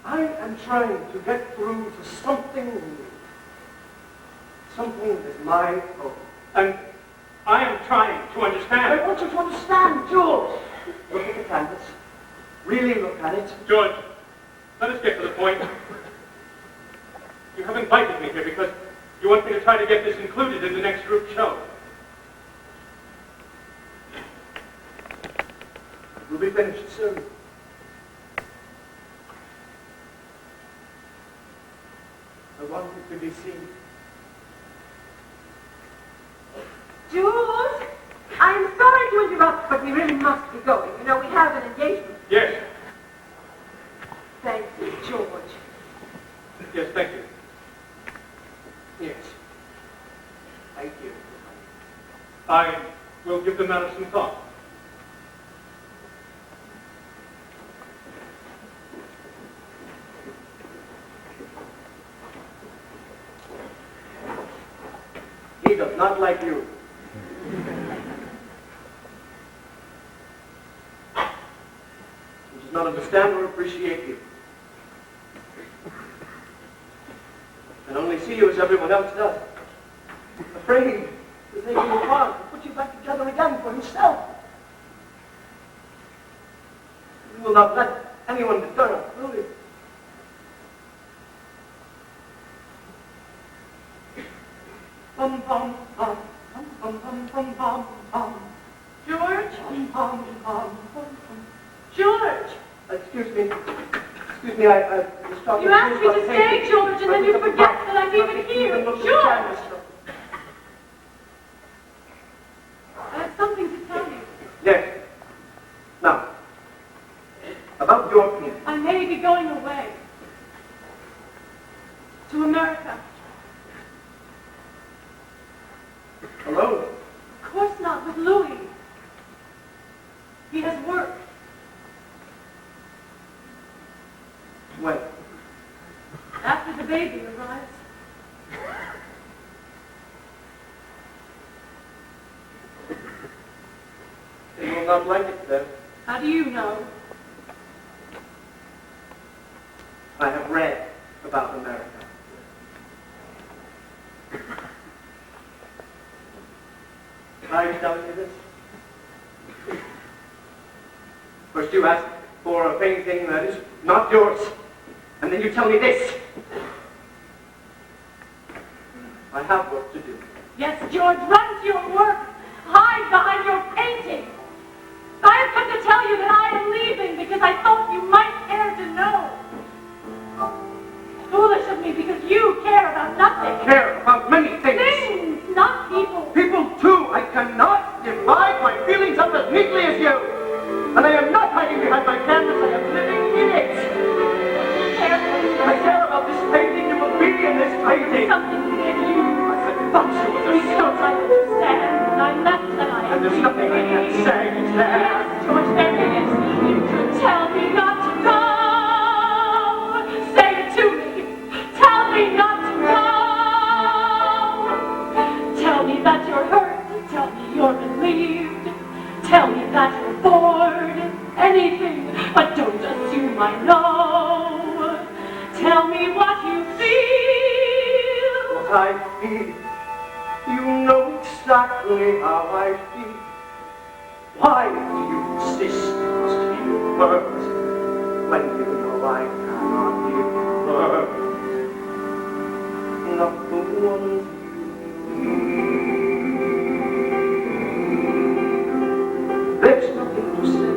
I am trying to get through to something new. Something that is my own. And I am trying to understand. I want you to understand, Jules. Look at the canvas. Really look at it. George, let us get to the point. You have invited me here because you want me to try to get this included in the next group show. We'll be finished soon. I want it to be seen. Jules, I'm sorry to interrupt, but we really must be going. You know, we have an engagement. Yes. Thank you, George. Yes, thank you. Yes. Thank you. I will give the matter some thought. He does not like you. He does not understand or appreciate you. And only see you as everyone else does. Afraid to take you apart and put you back together again for himself. You will not let anyone disturb, will you? Bum bum bum bum bum bum bum bum bum. George? Bum bum bum bum bum. George! Excuse me. Excuse me, I was talking You asked me to stay, George, and then you forget that I'm even here. George! I have something to tell you. Yes. Now, about your painting. I may be going away. To America. Alone? Of course not, with Louis. He has work. When? After the baby arrives. They will not like it then. How do you know? I have read about America. Can I tell you this? First you ask for a painting that is not yours, and then you tell me this. I have work to do. Yes, George, run to your work. Hide behind your painting. I have come to tell you that I am leaving because I thought you might care to know. Foolish of me because you care about nothing. I care about many things. Things, not people. People too. I cannot divide my feelings up as neatly as you. And I am not hiding behind my canvas. I am living in it. I care about this painting. You will be in this painting. Something in you. I thought you would Because I understand. And I left and I am. And there's nothing I can say there. Yes, George, there is. You could tell me not to go. Say it to me. Tell me not to go. Tell me that you're hurt. Tell me you're relieved. Tell me that you're bored. Anything, but don't assume I know. Tell me what you feel. What I feel. You know exactly how I feel. Why do you insist it must be words when you know I cannot give words? Not the ones you need. There's nothing to say.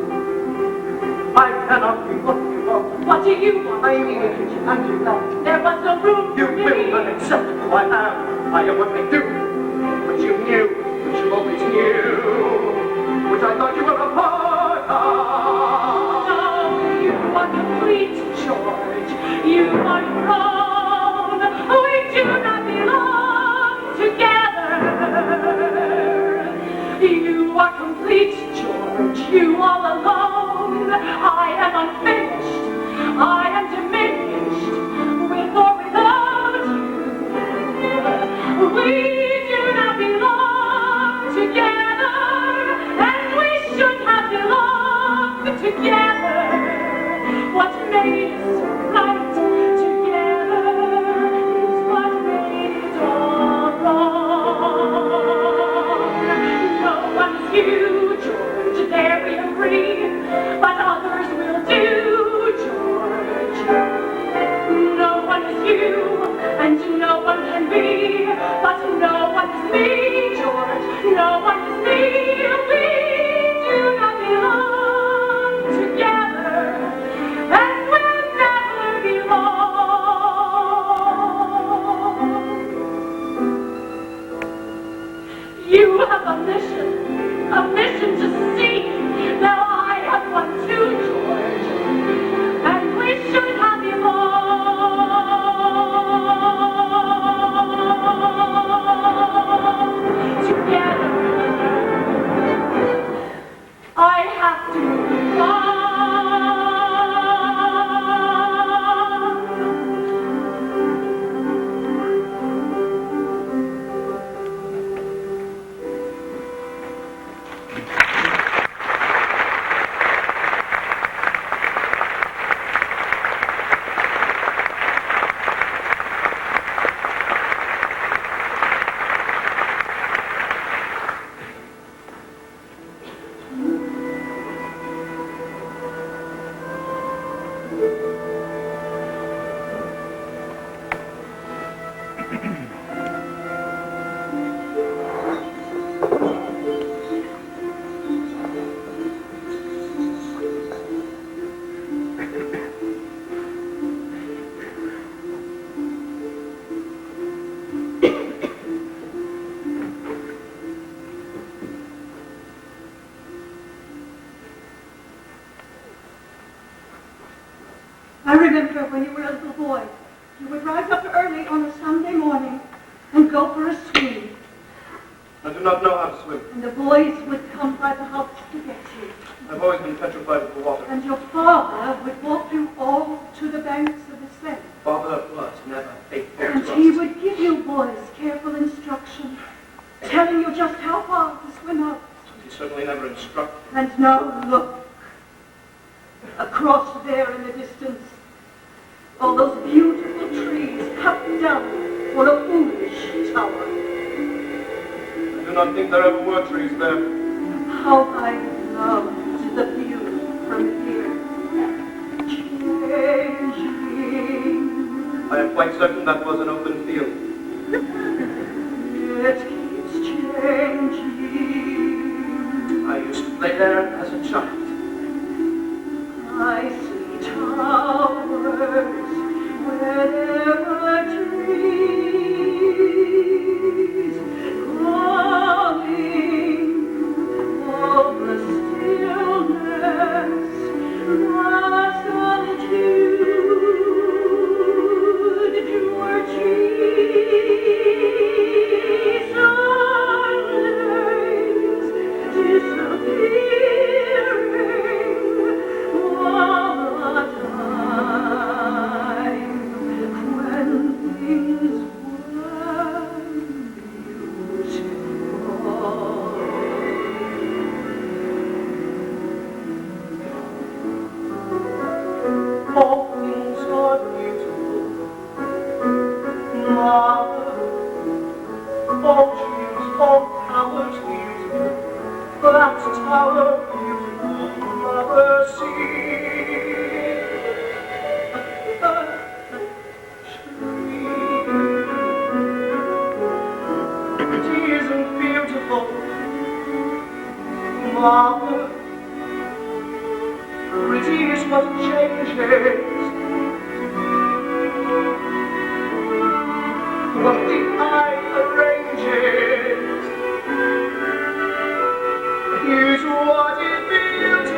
and you left. There was no room You for me. will not accept who I am. I am what they do. Which you knew, which you always knew, which I thought you were a part of. No, you are complete, George. You are grown. We do not belong together. You are complete, George. You all alone. I am unfinished. I am diminished. With or without you. We do not belong together. And we should have belonged together. What made us right together is what made it all wrong. No one's you, George, there we agree, but others will do, George. No one is you, and no one can be, but no one is me, George. No one is me. We do not belong together, and we'll never belong. You have a mission to see. Now I have one too, George, and we should have belonged together. I have to move on. I remember when you were a little boy, you would rise up early on a Sunday morning and go for a swim. I do not know how to swim. And the boys would come by the house to get you. I've always been petrified of the water. And your father would walk you all to the banks of the Seine. Father was never faithful And to he us. would give you boys careful instruction, telling you just how far to swim out. He certainly never instructed. And now look, across there in the distance, all those beautiful trees cut down for a foolish tower. I do not think there ever were trees there. How I loved the view from here. Changing. I am quite certain that was an open field. It keeps changing. I used to play there as a child. I see towers wherever trees calling over stillness, solitude, your trees sunrise, disappearing all the time when things were beautiful. All things are beautiful. Mother, all trees, all towers beautiful. That tower beautiful, mother, see. It isn't beautiful, mother. Pretty is what changes. What did I arrange it? Here's what it feels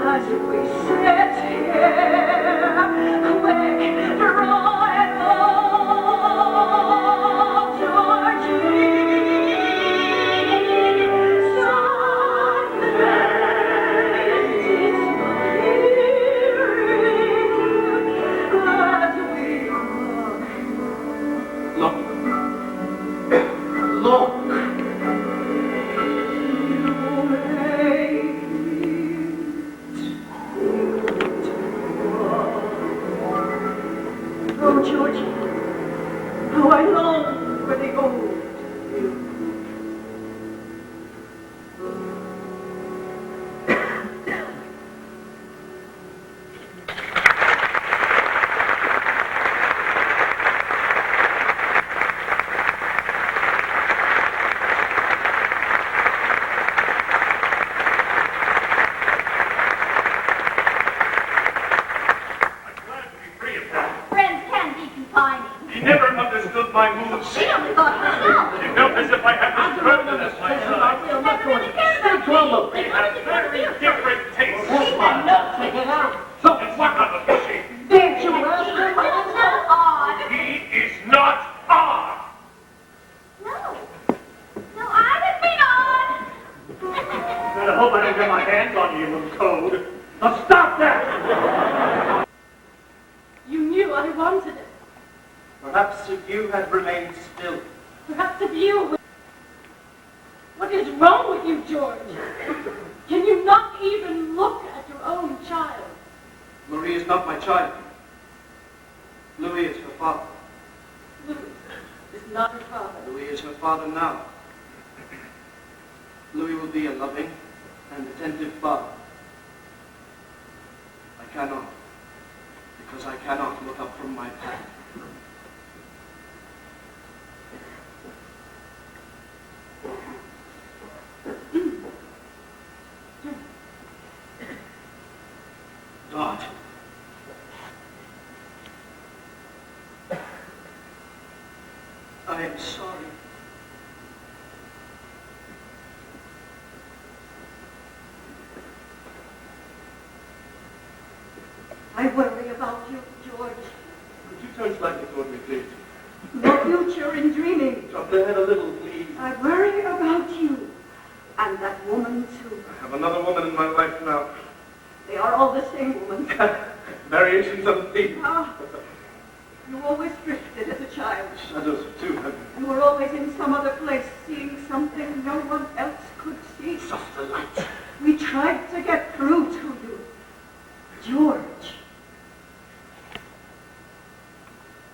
as we sit here, quick, draw it all, Georgie. Someday it's clearing as we look. Look. Oh, Georgie, how I long for the old you. My moves. She only thought herself. It felt as if I had this burden at my side. We'll never really care about you. We have very different tastes. Take it out. So what of a fishy? There, you not odd. He is not odd. No, I didn't mean odd. I hope I don't get my hands on you, little toad. Now stop that! You knew I wanted it. Perhaps if you had remained still. Perhaps if you... What is wrong with you, George? Can you not even look at your own child? Marie is not my child. Louis is her father. Louis is not her father. Louis is her father now. Louis will be a loving and attentive father. I cannot, because I cannot look up from my path. God. I am sorry. I worry about you, George. Could you turn slightly toward me, please? Your future in dreaming. Drop the head a little, please. I worry about you. And that woman, too. I have another woman in my life now. They are all the same woman. Variations of the theme. Ah, you always drifted as a child. Shadows, too. You were always in some other place, seeing something no one else could see. Just the light. We tried to get through to you. George.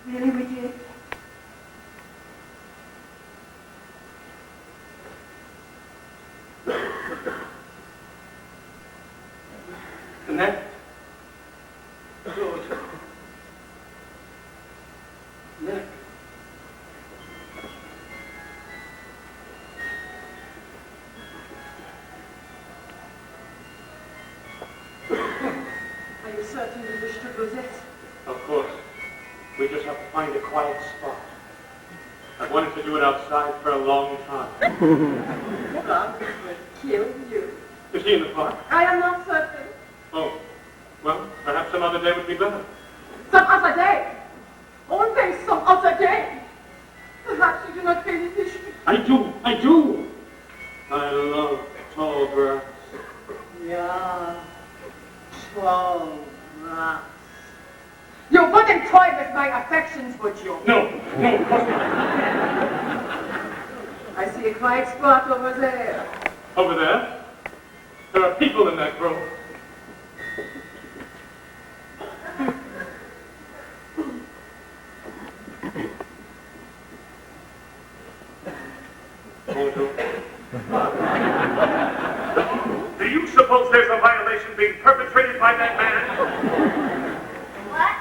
Really, we did. Connect. George. Nick. Are you certain you wish to do this? Of course. We just have to find a quiet spot. I've wanted to do it outside for a long time. God will kill you. Is he in the park? I am not certain. Oh, well, perhaps some other day would be better. Some other day. Always some other day. Perhaps you do not really wish me. I do. I love tall grass. Yeah. Tall grass. You wouldn't toy with my affections, would you? No, of course not. I see a quiet spot over there. Over there? There are people in that grove. Do you suppose there's a violation being perpetrated by that man? What?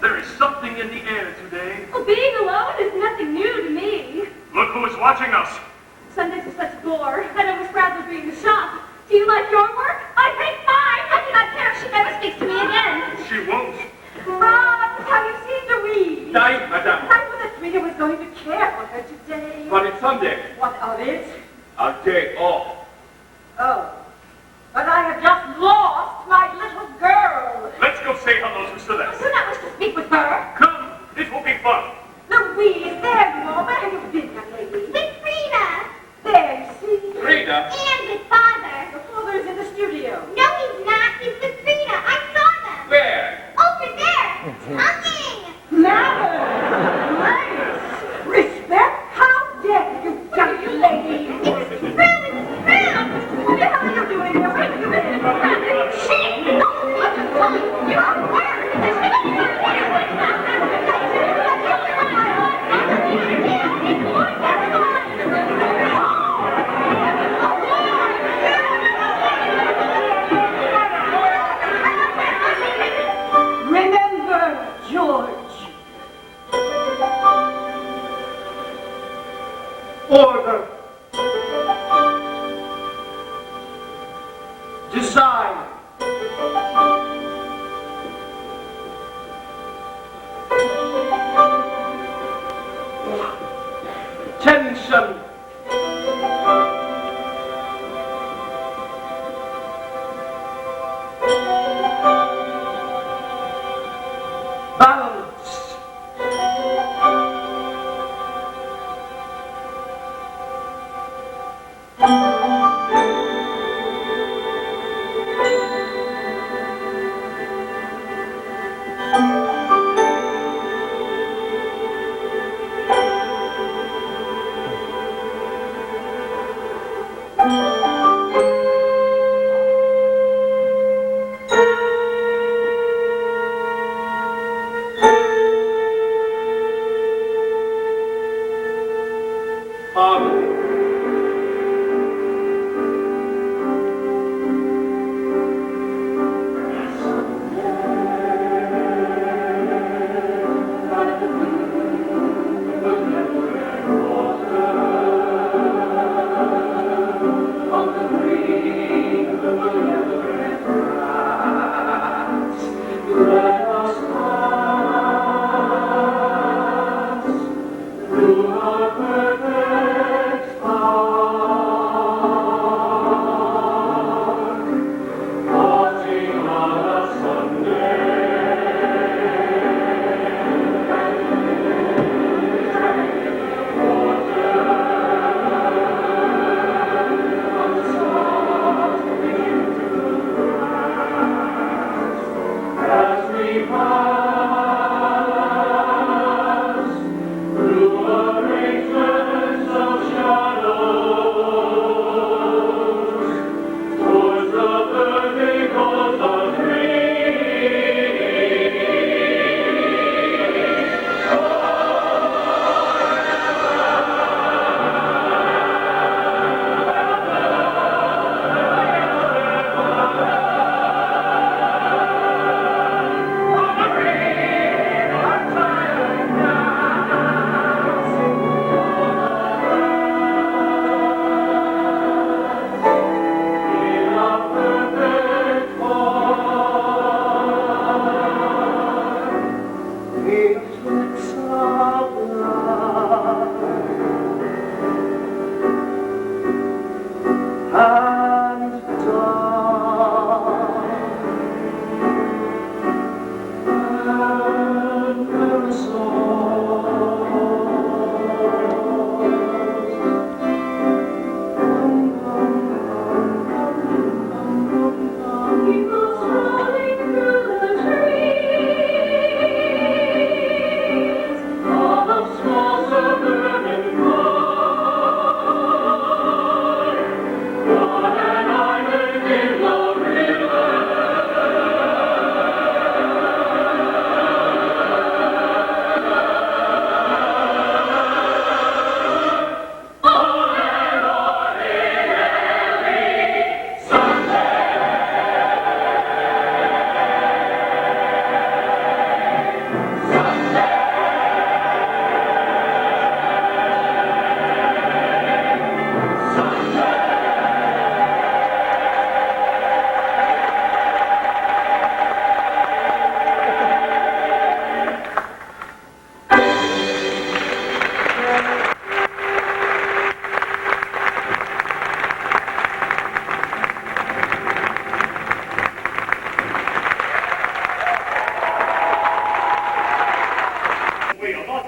There is something in the air today. Well, being alone is nothing new to me. Look who is watching us. Sundays are such a bore. I'd almost rather be in the shop. Do you like your work? I hate mine. I cannot care if she never speaks to me again. She won't. Have you seen Louise? Night, madame. I thought that Frieda was going to care for her today. But it's Sunday. What of it? A day off. Oh. But I have just lost my little girl. Let's go say hello to Celeste. I do not wish to speak with her. Come, it will be fun. Louise, there you are. Where have you been, young lady? With Frieda. There, you see? Frieda. And with Father. The father's in the studio. No, he's not. He's with Frieda. I saw them. Where? Over there. Talking. Manners! Nice! Respect? How dare you, young lady! It's Franz. What the hell are you doing here? Where have you been? Shit. Oh, what the fuck? You're Remember, Jules.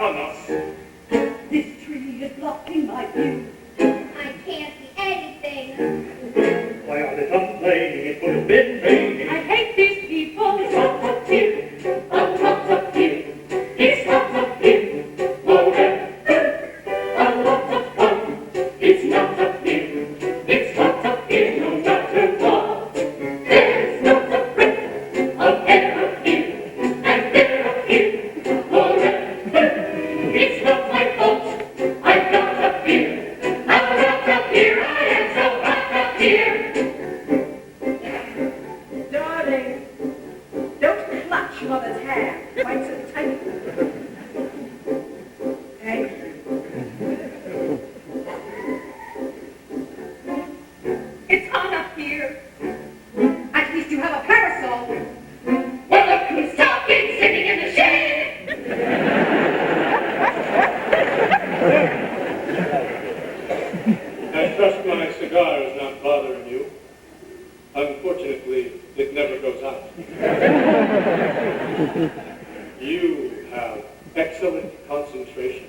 from us. This tree is blocking my view. I can't see anything. Why are they complaining? It could have been raining. I hate these people. It's hot up here. It's hot up here. It's hot up here. Forever. A lot of fun. It's not up here. It's hot up here no matter what. There's not a breath of air up here. And they're up here forever. It's not my fault. I got up here. I'm hot up here. I am so hot up here. Darling, don't clutch Mother's hair quite so tight. Thank you. It's hot up here. At least you have a parasol. Well, look who's talking, sitting in the shade. I trust my cigar is not bothering you. Unfortunately, it never goes out. You have excellent concentration.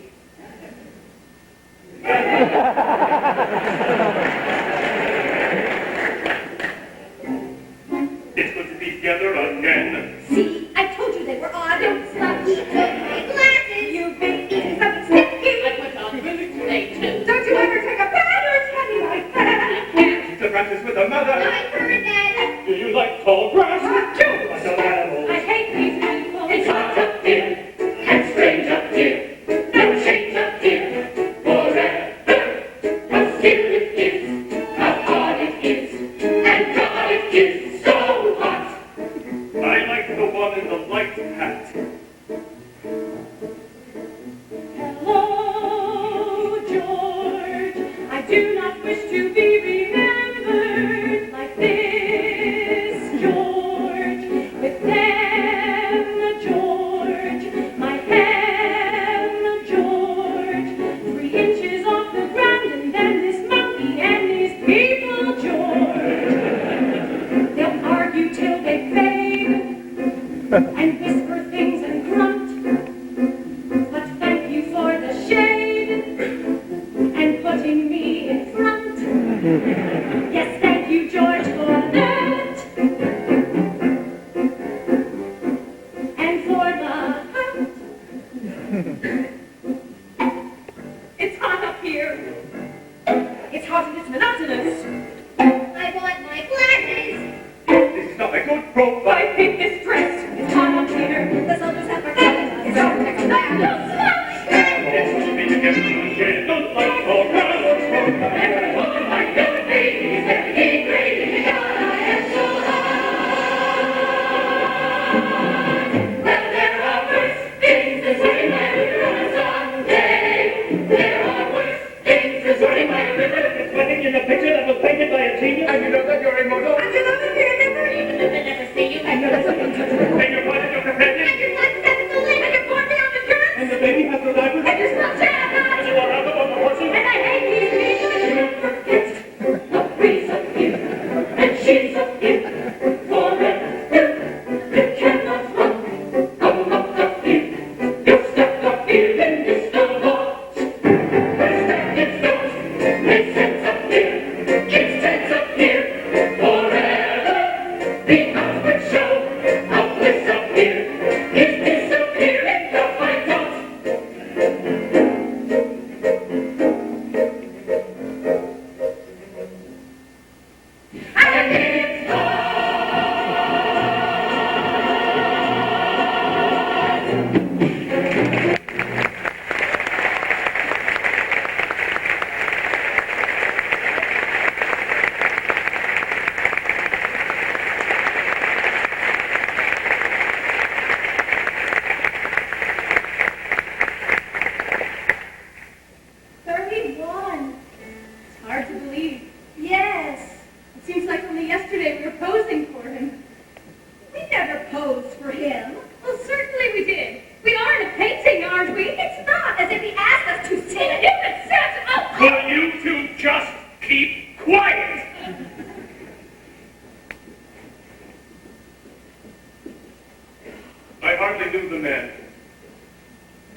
It's good to be together again. See, I told you they were odd. Don't stop. He took my glasses. You've been eating something sticky. I went on really today, too. Don't you ever take a bad or teddy like that? To practice with the mother. I heard that. Do you like tall grass? Jules! Like the animals. I hate these people. It's hot up here, and strange up here. No change up here, forever. How still it is, how hard it is, and God it is so hot. I like the one in the light hat. Hello, George. I do not wish to be remembered like this, George. With them, George. My hem, George. 3 inches off the ground, and then this monkey and these people, George. They'll argue till they fade and whisper things and grunt. But thank you for the shade and putting me in front. Yes, thank you, George, for that. And for the hat. It's hot up here. It's hot and it's monotonous. I want my glasses. This is not a good profile. I hate this dress. It's hot up here. The soldiers have forgotten. It's all next to that. It's good to be together again. Don't like tall grass. Everyone like the baby is everything great. I am so hot. Well, there are worse things to say than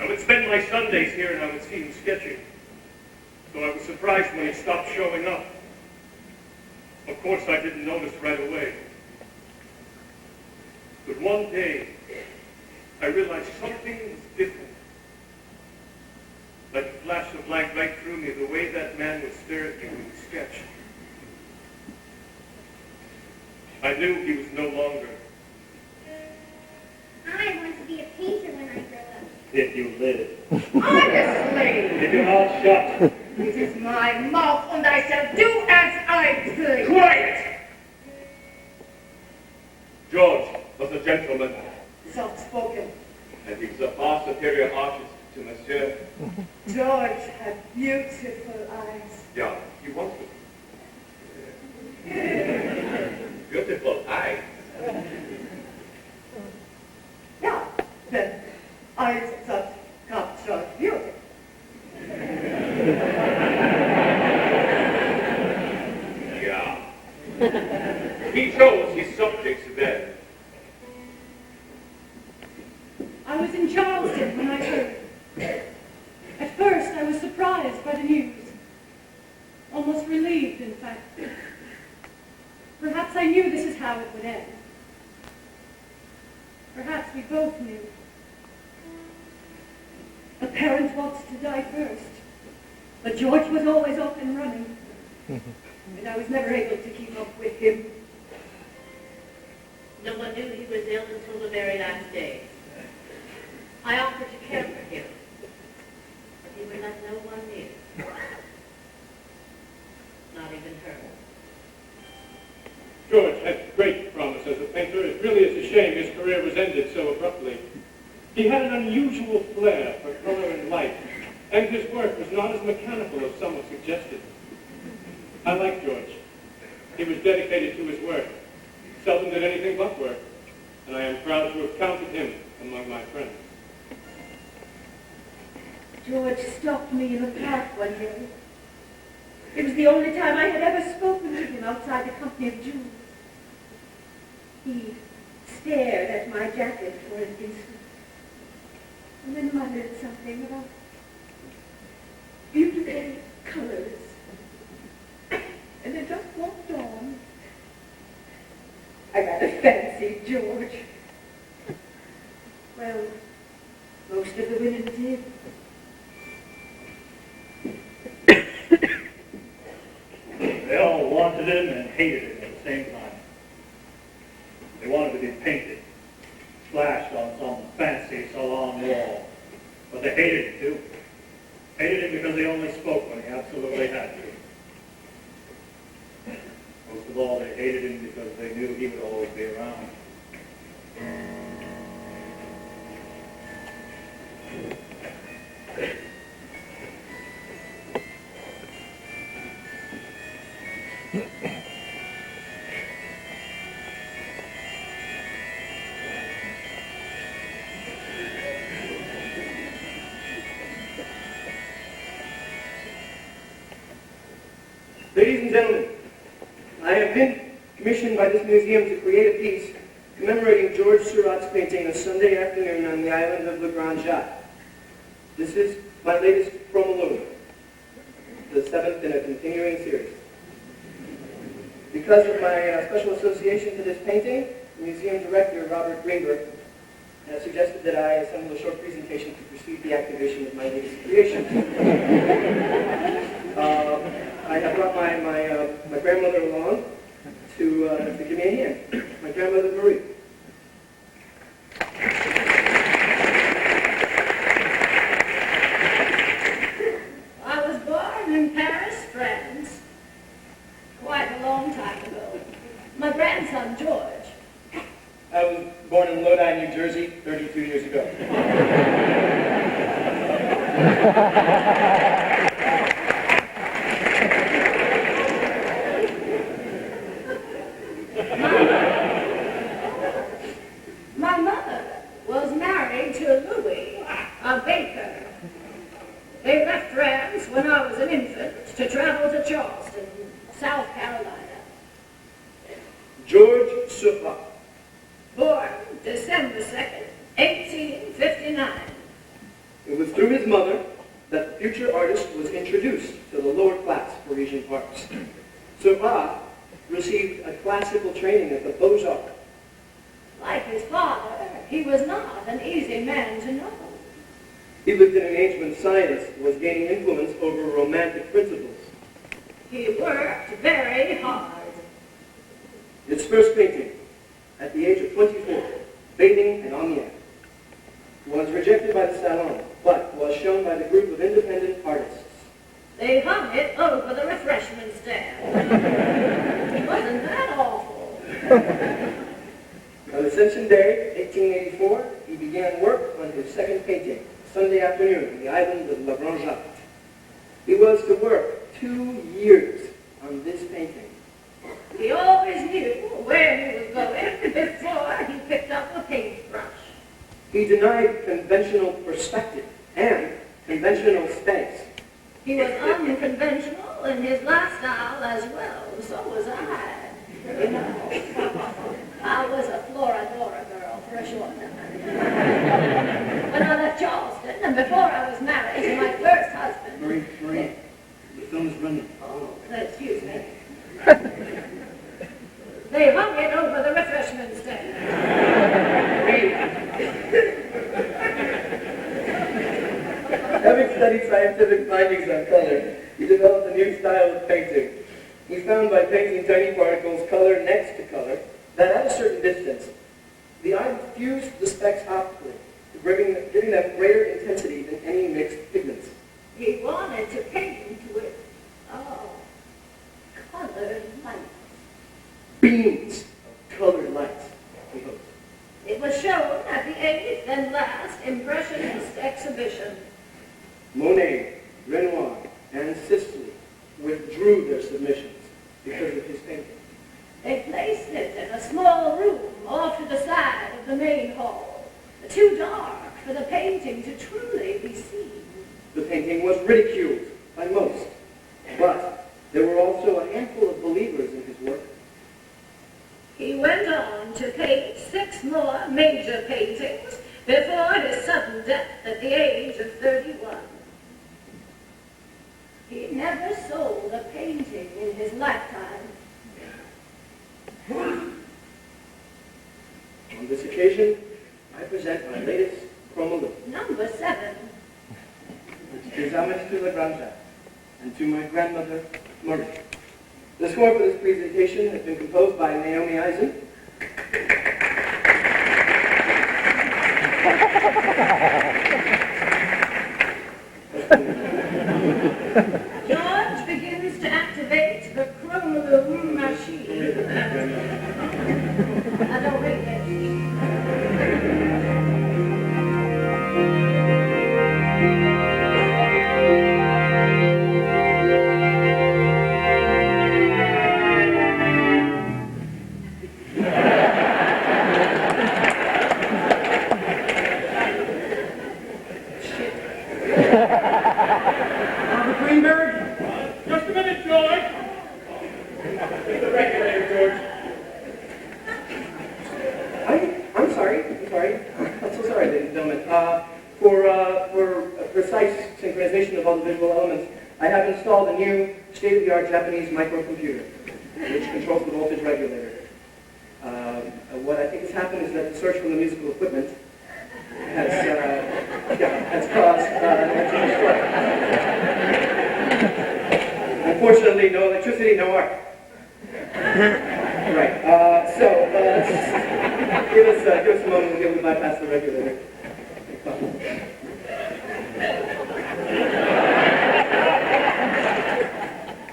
I would spend my Sundays here and I would see him sketching. So I was surprised when he stopped showing up. Of course, I didn't notice right away. But one day, I realized something was different. Like a flash of light right through me, the way that man would stare at me when he sketched. I knew he was no longer. I want to be a painter when I grow up. If you live. Honestly, Keep your mouth shut. it is my mouth, and I shall do as I please. Quiet! George was a gentleman, Soft-spoken. and he was a far superior artist to Monsieur. George had beautiful eyes. Yeah, he was. Beautiful eyes. Yeah, then eyes that capture beauty. Yeah. He chose his subjects well. I was in Charleston when I heard. At first, I was surprised by the news. Almost relieved, in fact. Perhaps I knew this is how it would end. Perhaps we both knew. A parent wants to die first. But George was always off and running. And I was never able to keep up with him. No one knew he was ill until the very last day. I offered to care for him, but he would let no one near. Not even her. George had great promise as a painter. It really is a shame his career was ended so abruptly. He had an unusual flair for color and light, and his work was not as mechanical as some have suggested. I like George. He was dedicated to his work, seldom did anything but work, and I am proud to have counted him among my friends. George stopped me in the park one day. It was the only time I had ever spoken to him outside the company of Jules. He stared at my jacket for an instant, and then muttered something about beautiful colors, and then just walked on. I rather fancied George. Well, most of the women did. They all wanted him and hated him at the same time. They wanted to be painted, splashed on some fancy salon wall. But they hated him too. Hated him because he only spoke when he absolutely had to. Most of all, they hated him because they knew he would always be around. Ladies and gentlemen, I have been commissioned by this museum to create a piece commemorating George Seurat's painting A Sunday Afternoon on the Island of Le Grand Jatte. This is my latest promo, the 7th in a continuing series. Because of my special association to this painting, the museum director, Robert Greenberg, has suggested that I assemble a short presentation to precede the activation of my latest creation. I have brought my grandmother along to give me a hand. My grandmother, Marie. I was born in Paris, France, quite a long time ago. My grandson, George. I was born in Lodi, New Jersey, 32 years ago. My mother was married to Louise, a baker. They left France when I was an infant to travel to Charleston, South Carolina. George Seurat. Born December 2nd, 1859. It was through his mother that the future artist was introduced to the lower class Parisian arts. Seurat received a classical training at the Beaux-Arts. Like his father, he was not an easy man to know. He lived in an age when science was gaining influence over romantic principles. He worked very hard. His first painting, at the age of 24, Bathing in Amiens, was rejected by the Salon, but was shown by the group of independent artists. They hung it over the refreshment stand. Wasn't that awful? On Ascension Day, 1884, he began work on his second painting, Sunday afternoon, on the island of La Grande. He was to work 2 years on this painting. He always knew where he was going before he picked up a paintbrush. He denied conventional perspective and conventional space. He was unconventional in his lifestyle as well. So was I. You know, I was a Floradora girl for a short time. When I left Charleston, and before I was married to my first husband. Marie, the film is running. Oh, excuse me. They hung it over the refreshment stand. Having studied scientific findings on color, he developed a new style of painting. He found by painting tiny particles, color next to color, that at a certain distance, the eye fused the specks optically, giving them greater intensity than any mixed pigments. He wanted to paint with, colored light. Beams of colored lights, he hoped. It was shown at the 8th and last Impressionist exhibition. Monet, Renoir, and Sisley withdrew their submissions because of his painting. They placed it in a small room off to the side of the main hall, too dark for the painting to truly be seen. The painting was ridiculed by most, but there were also a handful of believers in his work. He went on to paint 6 more major paintings before his sudden death at the age of 31. He never sold a painting in his lifetime. On this occasion, I present my latest chromo. Number 7. Des hommes to la Grande, and to my grandmother, Marie. The score for this presentation has been composed by Naomi Eisen. George begins to activate the chromaloom machine. I don't read it. Just a minute, George. The regulator, George. I'm sorry. I'm so sorry, ladies and gentlemen. For precise synchronization of all the visual elements, I have installed a new state-of-the-art Japanese microcomputer, which controls the voltage regulator. What I think has happened is that the search for the musical equipment has caused an unfortunately, no electricity, no art. Right. Give us a moment. We'll be able to bypass the regulator.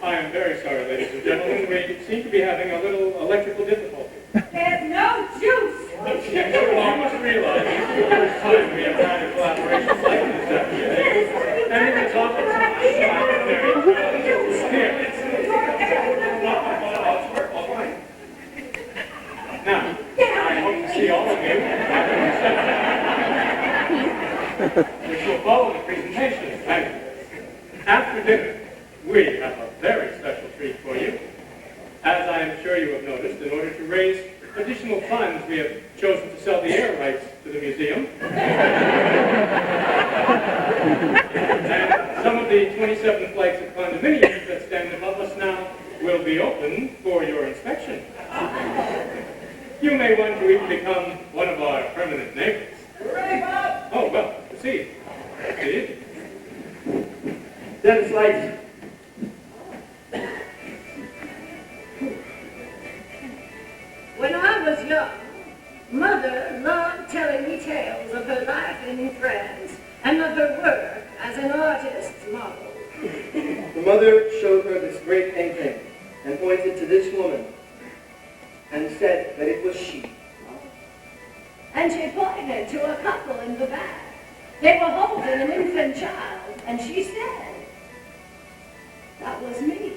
I am very sorry, ladies and gentlemen. We seem to be having a little electrical difficulty. There's no juice! Yes, well, you must realize this is the first time we have had a collaboration like this afternoon. And it is often Now, I hope to see all of you which will follow the presentation. And after dinner, we have a very special treat for you. As I am sure you have noticed, in order to raise additional funds, we have chosen to sell the air rights to the museum. the 27 flights of condominiums that stand above us now will be open for your inspection. You may want to even become one of our permanent neighbors. Hooray, Bob! Oh, well, proceed. Proceed. Dennis lights. When I was young, Mother loved telling me tales of her life in France and of her work as an artist's model. The mother showed her this great painting and pointed to this woman and said that it was she. And she pointed to a couple in the back. They were holding an infant child, and she said, that was me.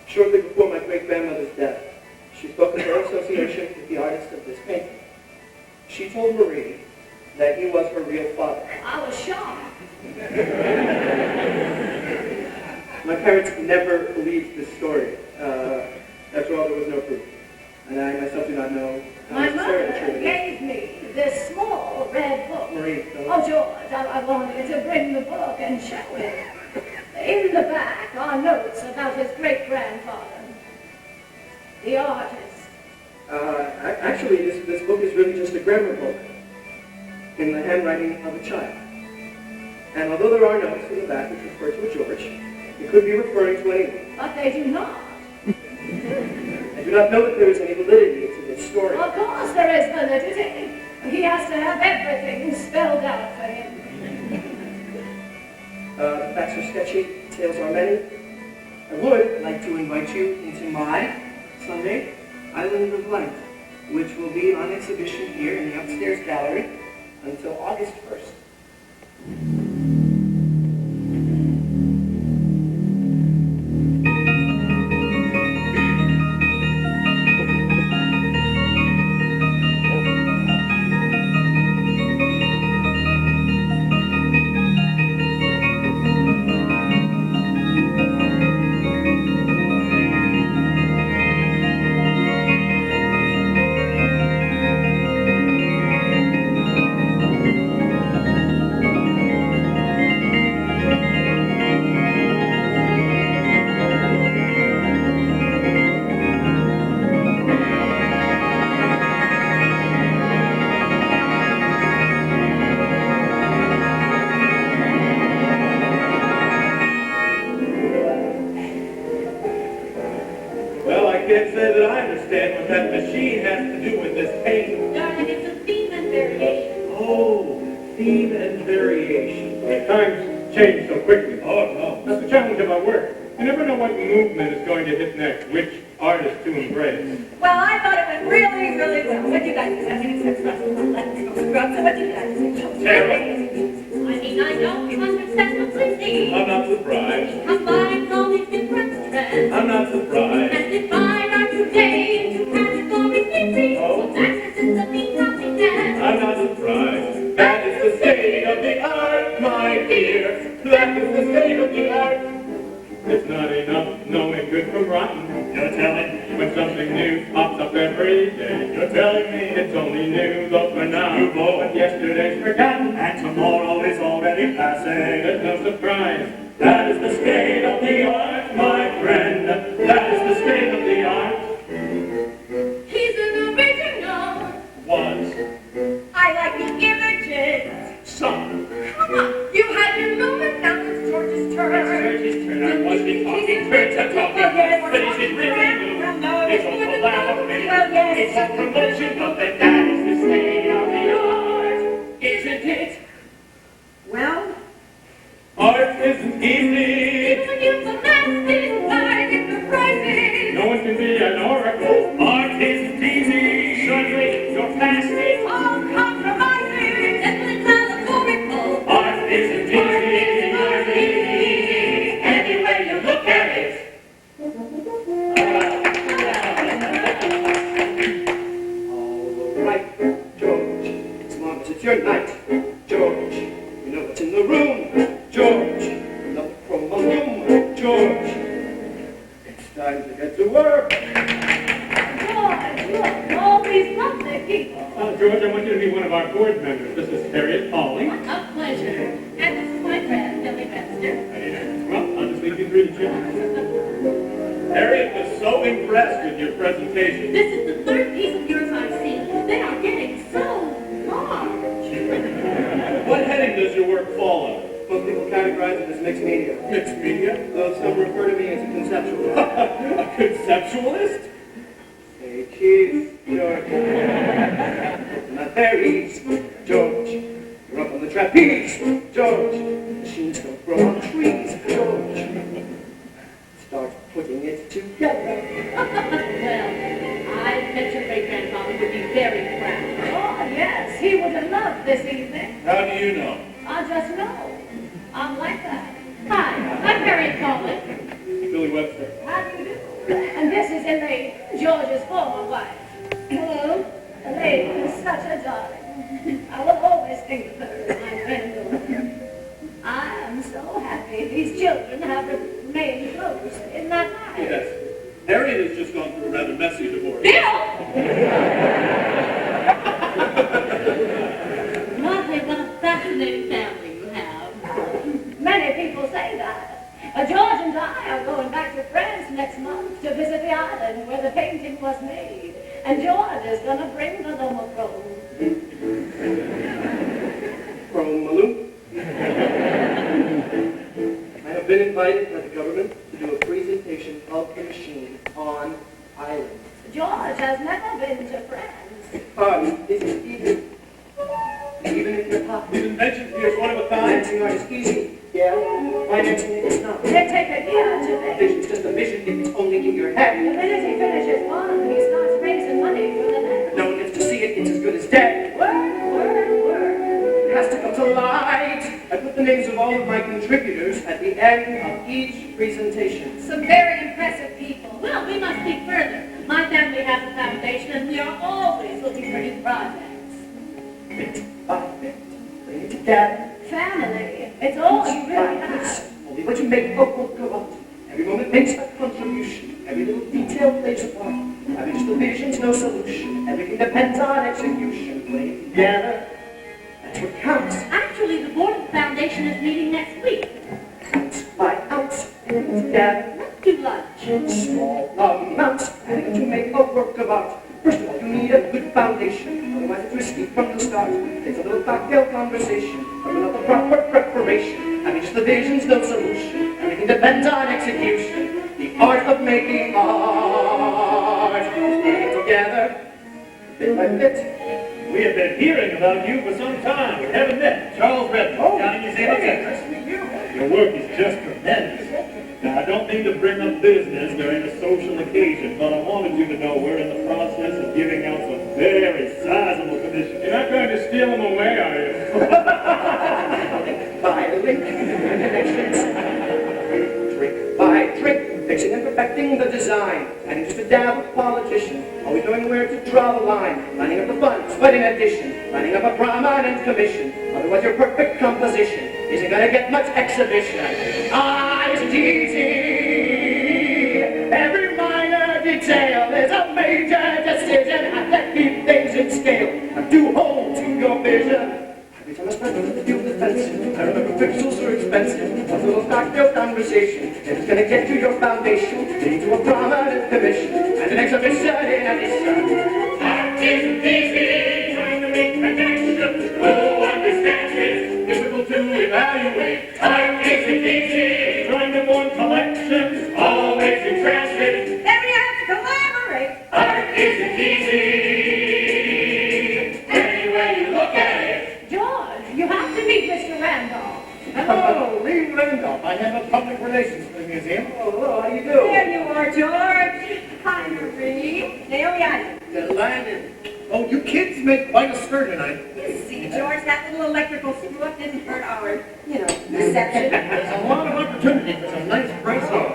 Shortly before my great-grandmother's death, she spoke of her association with the artist of this painting. She told Marie that he was her real father. I was shocked. My parents never believed this story. After all, there was no proof. And I myself do not know how My necessary mother it truly is. gave me this small red book. Marie, Oh, George, I wanted to bring the book and show it. In the back are notes about his great-grandfather, the artist. Actually, this book is really just a grammar book in the handwriting of a child. And although there are notes in the back which refer to a George, it could be referring to anyone. But they do not. I do not know that there is any validity to this story. Of course there is validity. He has to have everything spelled out for him. The facts are sketchy, tales are many. I would like to invite you into my Sunday Island of Light, which will be on exhibition here in the upstairs gallery until August 1st. George, I want you to be one of our board members. This is Harriet Pauling. A pleasure. And this is my friend, Olivera. work fall under? Most people categorize it as mixed media. Mixed media? Though some refer to me as a conceptualist. A conceptualist? Say cheese, George. Not berries, George. You're up on the trapeze, George. Machines don't grow on trees, George. Start putting it together. Well, I bet your great-grandfather would be very proud. Oh, yes, he would have loved this evening. How do you know? I just know. I'm like that. Hi, I'm Harriet Conley. Billy Webster. How do you do? And this is Elaine, George's former wife. Well, Elaine is such a darling. I will always think of her as my granddaughter. I am so happy these children have remained close in that night. Yes. Harriet has just gone through a rather messy divorce. Bill! Martha, what a fascinating family you have. Many people say that. George and I are going back to France next month to visit the island where the painting was made. And George is going to bring the Lomochrome. From Malou. I have been invited by the government to do a presentation of the machine on island. George has never been to France. This is easy. Even if you're hot. His inventions here is one of a kind. Financing art is easy. Yeah. Financing it is not. They take a year to make. Vision's just a vision if it's only in your head. The minute he finishes one, he starts raising money for the next. No one gets to see it, it's as good as dead. Word. It has to come to light. I put the names of all of my contributors at the end of each presentation. Some very impressive people. Well, we must speak further. My family has a foundation, and we are always looking for new projects. Bit by bit, bring it together. Family. It's all you really have. Only what you make a book go out. Every moment makes a contribution. Every little detail plays a part. Having just the vision's no solution. Everything depends on execution. Putting it together, that's what counts. Actually, the board of the foundation is meeting next week. Ounce by ounce, putting it together. To lunch. Small amounts, having to make a work of art. First of all, you need a good foundation. Otherwise, it's risky from the start. It's a little cocktail conversation, but without the proper preparation. Having just the vision's no solution. Everything depends on execution. The art of making art. Putting it together, bit by bit. We have been hearing about you for some time. We haven't met. Charles Redmond, County Museum of Texas. Your work is just tremendous. Now, I don't mean to bring up business during a social occasion, but I wanted you to know we're in the process of giving out some very sizable commissions. You're not going to steal them away, are you? By link, connections. Trick by trick, fixing and perfecting the design. And just a dab of politician, always knowing where to draw the line. Lining up the funds, but in addition, lining up a prominent commission. Otherwise your perfect composition isn't gonna get much exhibition. It's easy. Every minor detail is a major decision. Have to keep things in scale. Have to hold to your vision. Every time I start to do defensive, I remember pixels are expensive. A little cocktail conversation, if it's gonna get to your foundation, lead to a prominent commission and an exhibition in addition. Art isn't easy, trying to make connections. Who understands it? Difficult to evaluate. Art isn't easy, trying to form collections. Always in transit. Then you have to collaborate. Art isn't easy. Any way you look at it. George, you have to meet Mr. Randolph. Hello, Lee Randolph. I handle public relations for the museum. Oh, hello, how you do? There you are, George. Hi, Marie. Naomi Island. Delighted. Oh, you kids make quite a stir tonight. You see, George, that little electrical screw-up didn't hurt our, reception. There's a lot of opportunity for some nice bright song.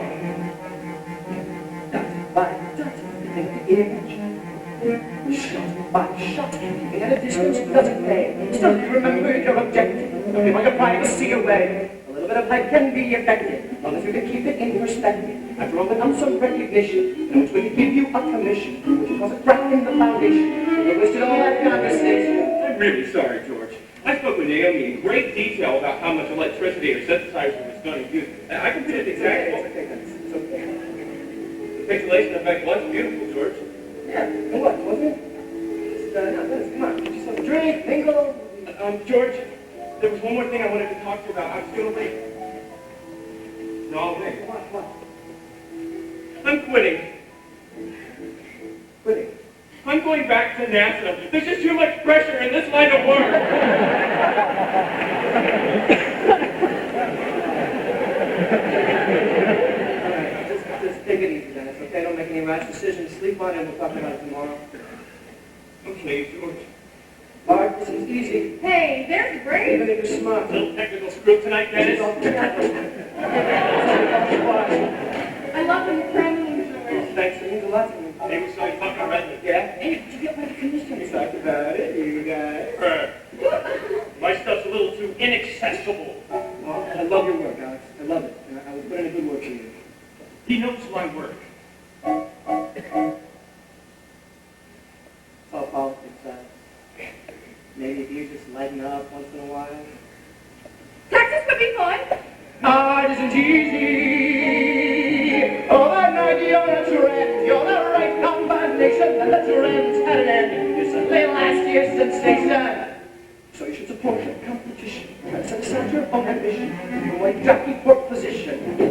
Dot by dot, think the image. Shot by shot, keeping at a distance doesn't pay. Still you remember your objective. Don't give all your privacy away. A little bit of hype can be effective, as long as you can keep it in perspective. After all, without some recognition, and which will give you a commission, which will cause a crack in the foundation. You wasted all that conversation. I'm really sorry, George. I spoke with Naomi in great detail about how much electricity her synthesizer was going to use. And I can predict exactly what It's okay. the pixelation effect was beautiful, George. Yeah, it wasn't it? Come on, get yourself a drink, mingle. George, There was one more thing I wanted to talk to you about. I was going to leave. No, wait. What? I'm quitting. Quitting? I'm going back to NASA. There's just too much pressure in this line of work. Just take it easy, Dennis, okay? Don't make any rash decisions. Sleep on it and we'll talk about it tomorrow. Okay, George. All right, this is easy. Hey, there's Brady. Even if you're smart. Little technical screw tonight, Dennis. I love when you're crying, George. Thanks, it means a lot to me. Hey, we saw you fucking redneck. Yeah? Hey, did you get my commission? We talked about it, you guys. My stuff's a little too inaccessible. Well, I love your work, Alex. I love it. I will put in a good word for you. He knows my work. It's all politics, Alex. Maybe if you just lighten up once in a while. Texas would be fun. It isn't easy. Oh, that night you're a trend. You're the right combination. And the trend's at an end. It's a late last year's sensation. So you should support your competition. And set aside your own ambition. Your white jockey for position. You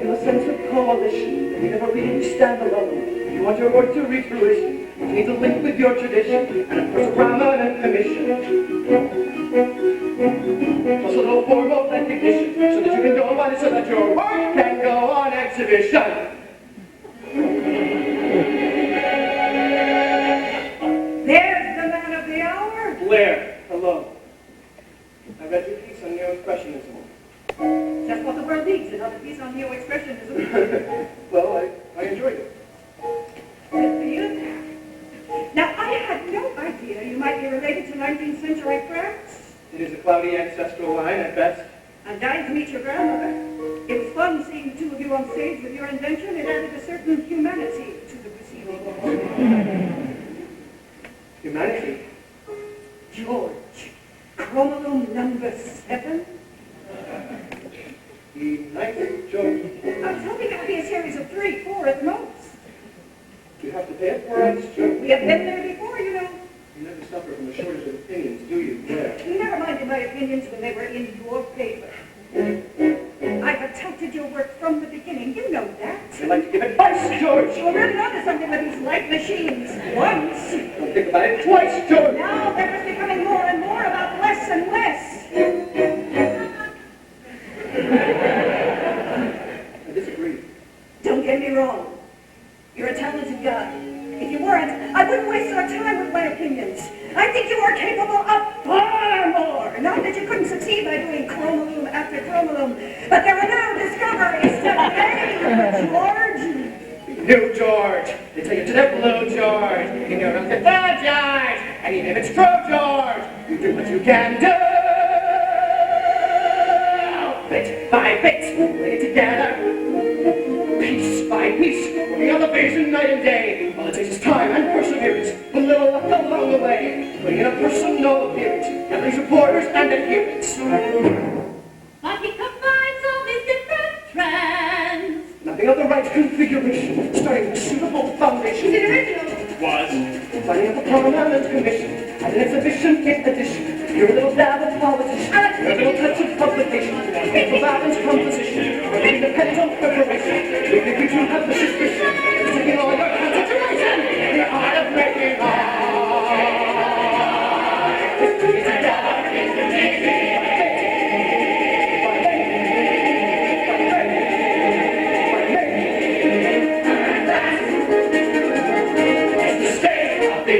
feel a sense of coalition. And you never really stand alone. You want your work to reach fruition. You need to link with your tradition. And of course a prominent commission. Plus a little form of recognition, so that you can go on, so that your work can go on exhibition. There's the man of the hour. Blair, hello. I read your piece on neo-expressionism. That's what the world needs, another piece on neo-expressionism. Well, I enjoyed it. Good for you. Now, I had no idea you might be related to 19th century France. It is a cloudy ancestral line at best. I'm dying to meet your grandmother. It was fun seeing the two of you on stage with your invention. It added a certain humanity to the proceeding. Humanity? George, chromosome number 7? The ninth George. I was hoping it would be a series of 3, 4 at the most. You have to pay it for us, George. We have been there before, you know. You never suffer from a shortage of opinions, do you, Blair? You never minded my opinions when they were in your paper. I've attacked your work from the beginning. You know that. I'd like to give advice, George. We're really onto something with these light machines. Once. Don't think about it twice, George. Now they're just becoming more and more about less and less. I disagree. Don't get me wrong. You're a talented guy. If you weren't, I wouldn't waste our time with my opinions. I think you are capable of far more. Not that you couldn't succeed by doing chromosome after chromosome, but there are no discoveries today, George. New George. They tell you to the blue George. You know not the third George. And even if it's true George, you do what you can do. Bit by bit, lay it together. Piece by piece, working on the vision night and day. All it takes is time and perseverance, a little luck along the way. Putting in a personal appearance, gathering supporters and adherents. But he combines all these different trends. Nothing of the right configuration, starting with a suitable foundation. Is it original? Was. Finding up a permanent commission, as an exhibition in addition. You're a little dab of politician, a little touch of publication, painful balance composition, everything depends on preparation. We think you have the suspicion, you're taking all your concentration, the art of making art. History together is the it's the state of the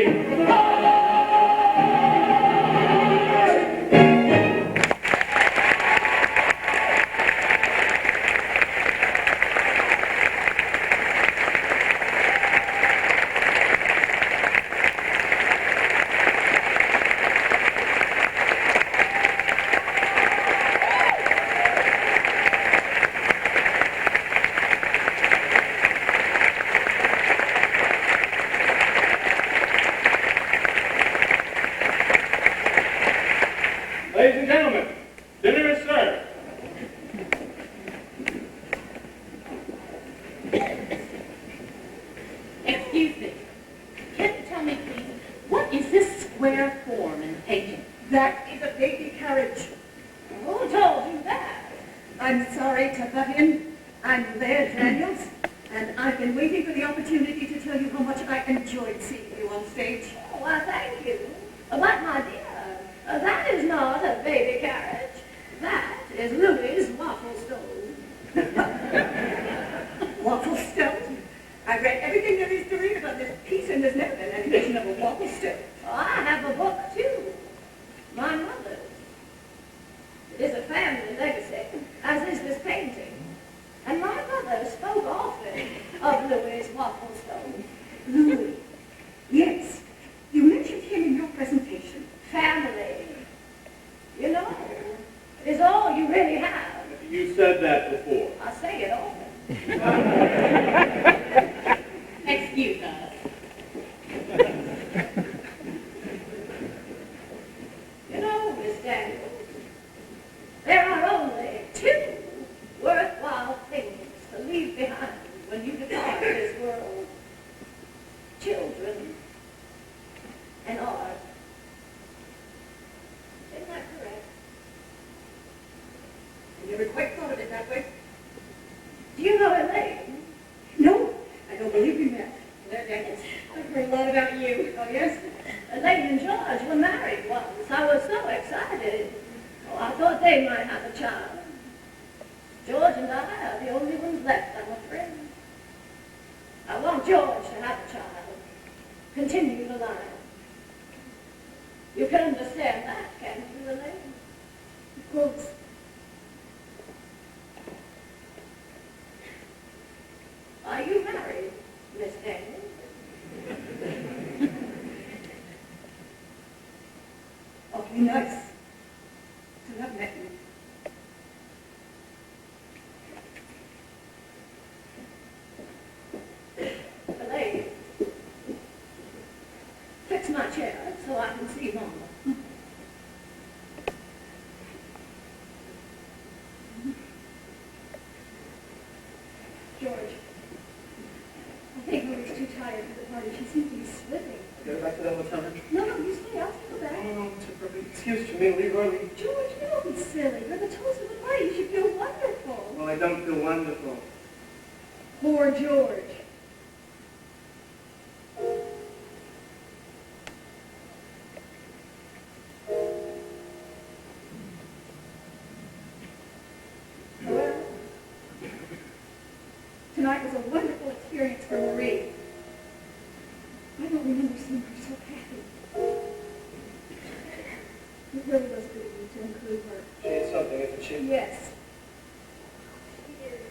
Ladies and gentlemen, dinner is served. Excuse me. Can you tell me, please, what is this square form in the painting? That is a baby carriage. Who told you that? I'm sorry to butt in. I'm Leah Daniels, and I've been waiting for the opportunity to tell you how much I enjoyed seeing you on stage. Oh, well, thank you. But, my dear, that is not a baby carriage. That is Louise' waffle stove. Waffle stove? I've read everything there is to read about this piece, and there's never been any mention of a waffle stove. Oh, I have a book, too. My mother's. It is a family legacy, as is this painting. And my mother spoke often of Louis' waffle stove. Louis? Yes. You mentioned him in your presentation. Family. You know, is all you really have. You said that before. I say it often. Excuse us. You know, Miss Daniels, there are only two worthwhile things to leave behind when you depart this world. Children and art. Isn't that correct? I never quite thought of it that way. Do you know Elaine? No, I don't believe we met. There, Daniels. I've heard a lot about you. Oh, yes? Elaine and George were married once. I was so excited. Oh, I thought they might have a child. George and I are the only ones left, I'm afraid. I want George to have a child. Continue the line. You can understand that, can't you, Elaine? Of course. Are you married, Miss Daniels? Awfully nice to have met you. Elaine, fix my chair so I can see Mama. George, I think Louie's too tired for the party. She seems to be slipping. Go back to the hotel. No, you stay. I'll take her back. Oh, it's a perfect excuse for me to leave early. George, you don't be silly. You're the toast of the party. You should feel wonderful. Well, I don't feel wonderful. Poor George. Well, tonight was a wonderful experience for Marie. I don't remember seeing her so happy. It really was good of you to include her. She is something, isn't she? Yes. She is.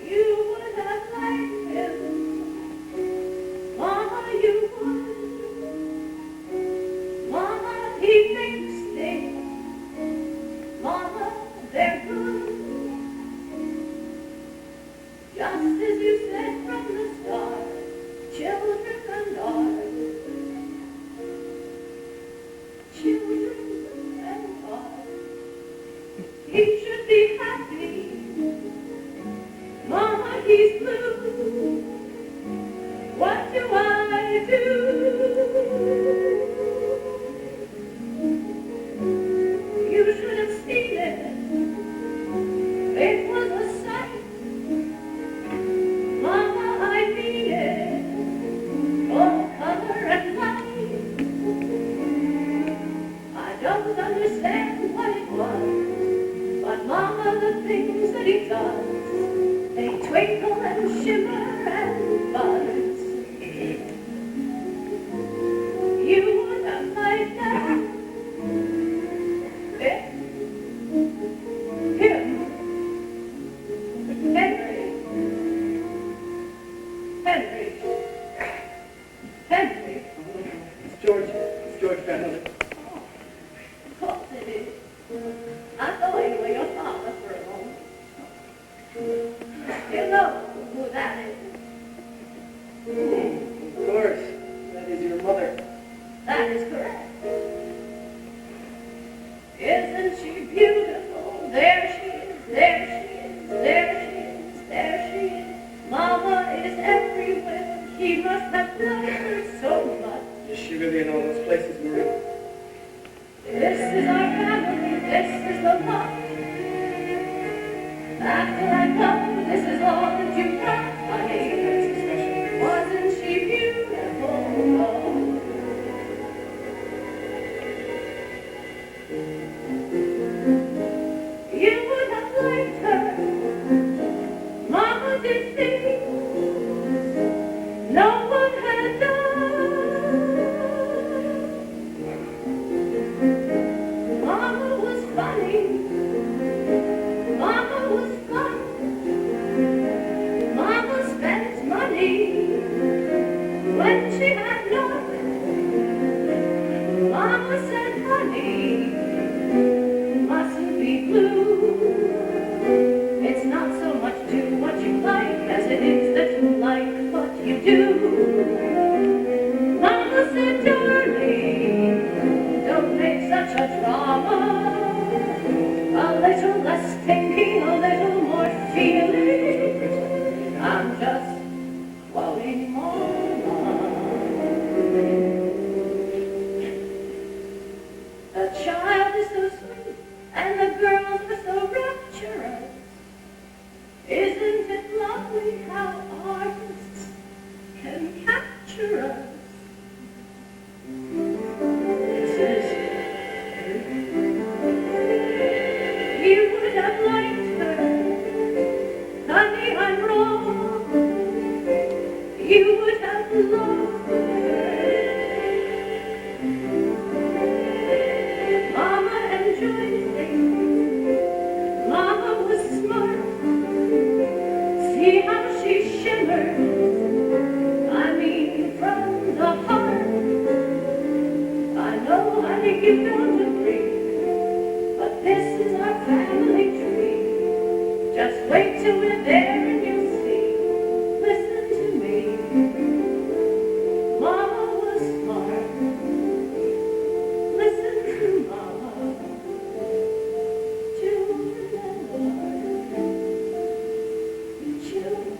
You would have liked him, Mama, you would. Mama, he thinks things, Mama, they're good. Just as you said from the start, children and art. Children and art. He should be happy. Mama, he's blue. What do I do? You should have seen it. It was a sight. Mama, I mean it. All color and light. I don't understand what it was, but Mama, the things that he does. They twinkle and shimmer and buzz. You would have liked that. Him. Henry. It's George. It's George Grandmother. Of course it is. I thought you were your father for a moment. You know who that is. Of course. That is your mother. That is correct. Isn't she beautiful? There she is, there she is, there she is, there she is. Mama is everywhere. He must have loved her so much. Is she really in all those places, Marie? This is our family, this is the lot. After I'm gone, this is all that you got, honey. Wasn't she beautiful? You would have liked her. Mama did things no one had done. Mama was funny. Mama was fun. Mama spent money when she had none. Mama said, honey, mustn't be blue. It's not so much do what you like as it is that you like what you do. Mama said, darling, don't make such a drama. A little less thinking, a little more feeling. I'm just quoting Mama. The child is so sweet, and the girls are so rapturous. Isn't it lovely how artists can capture us? You would have liked her, honey, I'm wrong. You would have loved her. Mama enjoyed things. Mama was smart. See how she shimmers. I mean, from the heart. I know, honey, you don't agree, but this is our family tree. Just wait till we're there and you'll see. Listen to me. Mama was smart. Listen to Mama. Children and art. Children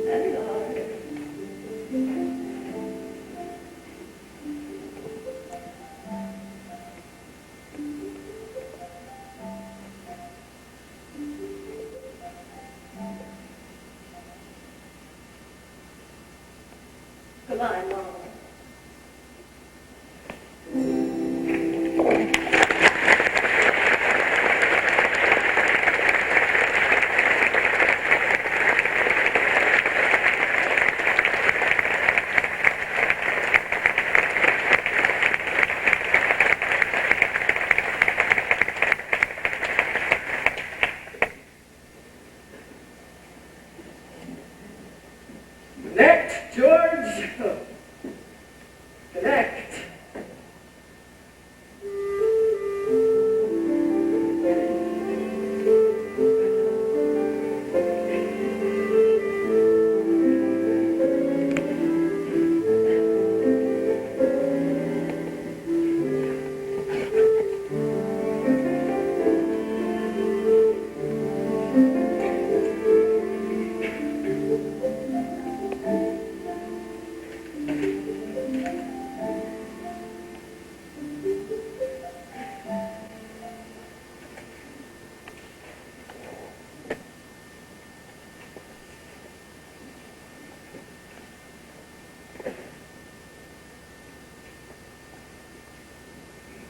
and art. Come on, Mama. Connect, George! Connect!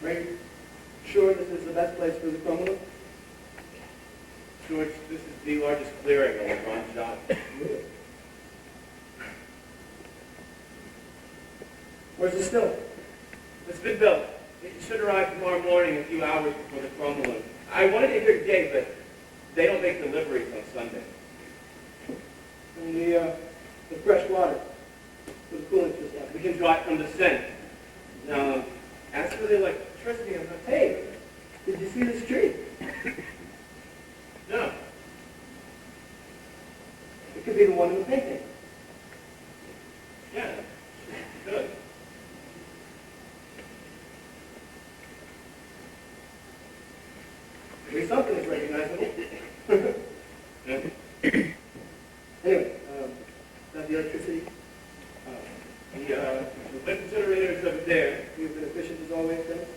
Are you sure this is the best place for the chromolith? George, this is the largest clearing on the Ron shop. Where's the still? It's been built. It should arrive tomorrow morning, a few hours before the chromolith. I wanted it here today, but they don't make deliveries on Sunday. And the fresh water for the cooling system. We can draw it from the Scenic. Now, as for the electricity, I'm not... Hey, did you see this tree? No. It could be the one in the painting. Yeah, good. Surely something is recognizable. Anyway, is that the electricity? The lift incinerator is over there. You've been efficient as always, Dennis.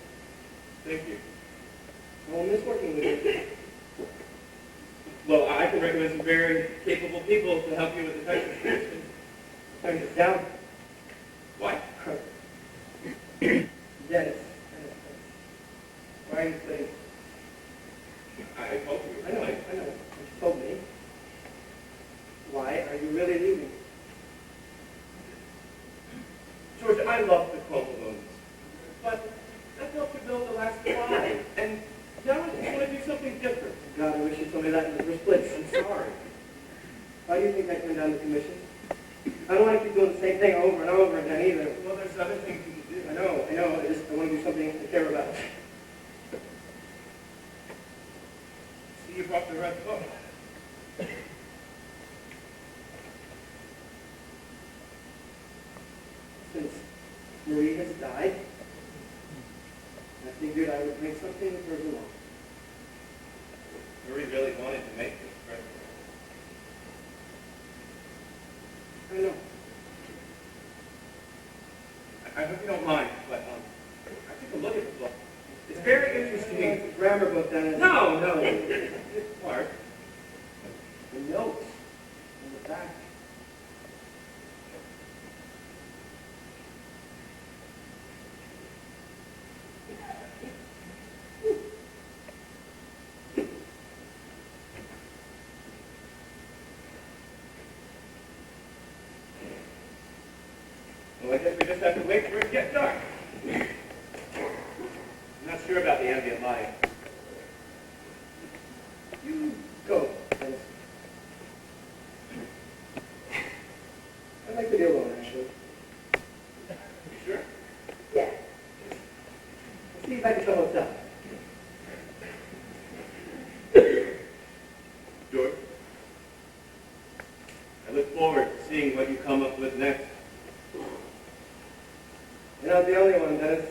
Thank you. Well, miss working with you. Well, I can recommend some very capable people to help you with the Texas. Turn this down. Why? Dennis. Why are you saying? I told you. I know. You told me. Why are you really leaving? George, I love the Chrome balloons, but that helped you build the last 5, and now I just want to do something different. God, I wish you told me that in the first place. I'm sorry. Why do you think I turned down the commission? I don't want to keep doing the same thing over and over again either. Well, there's other things you can do. I know. I want to do something I care about. See, you brought the red book. Since Marie has died, I figured I would make something of hers along. Marie really wanted to make this present. I know. I hope you don't mind, but I took a look at the book. It's very interesting. It's a grammar book, Dennis. No. It's part. The notes on the back. Well, I guess we just have to wait for it to get dark. I'm not sure about the ambient light. You go, Dennis. I'd like to be alone, actually. You sure? Yeah. Let's see if I can tell what's up. George, I look forward to seeing what you come up with next. You're not the only one, Dennis.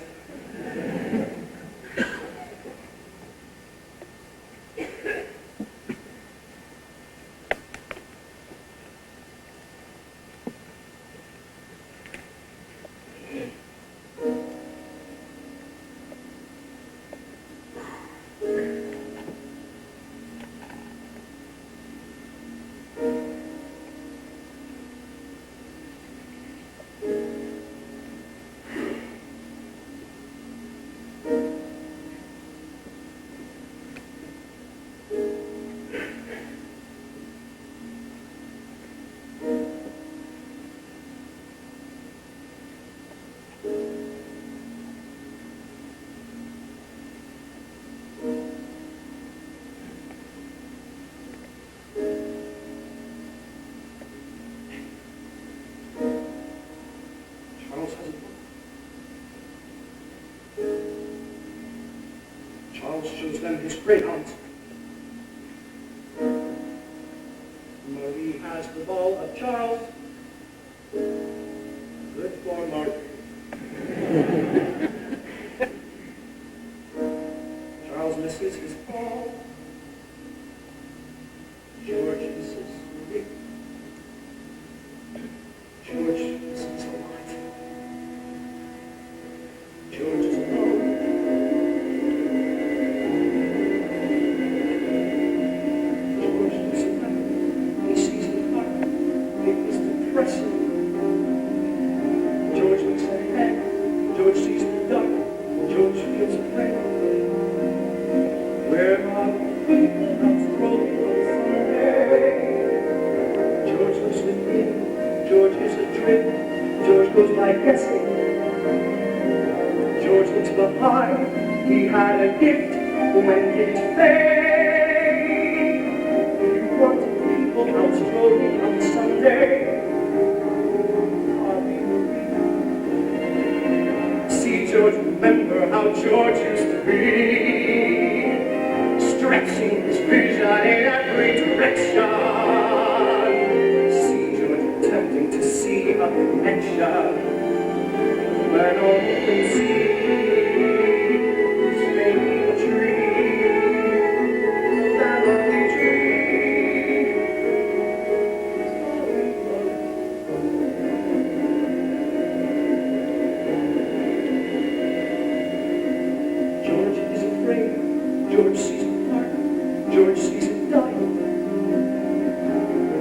Charles shows them his great aunt. Marie has the ball of Charles. Good for Margaret. Charles misses his ball. George misses Marie. George misses a lot. George is alone. George looks ahead. George sees the duck. George feels afraid. Where are the people that's rolling on Sunday? George looks within. George is adrift. George goes by guessing. George looks behind. He had a gift. When did it fade? You want people out strolling on Sunday? George, remember how George used to be, stretching his vision in every direction. See George attempting to see a connection, when all you can see is maybe a tree. George sees it part, George sees it die.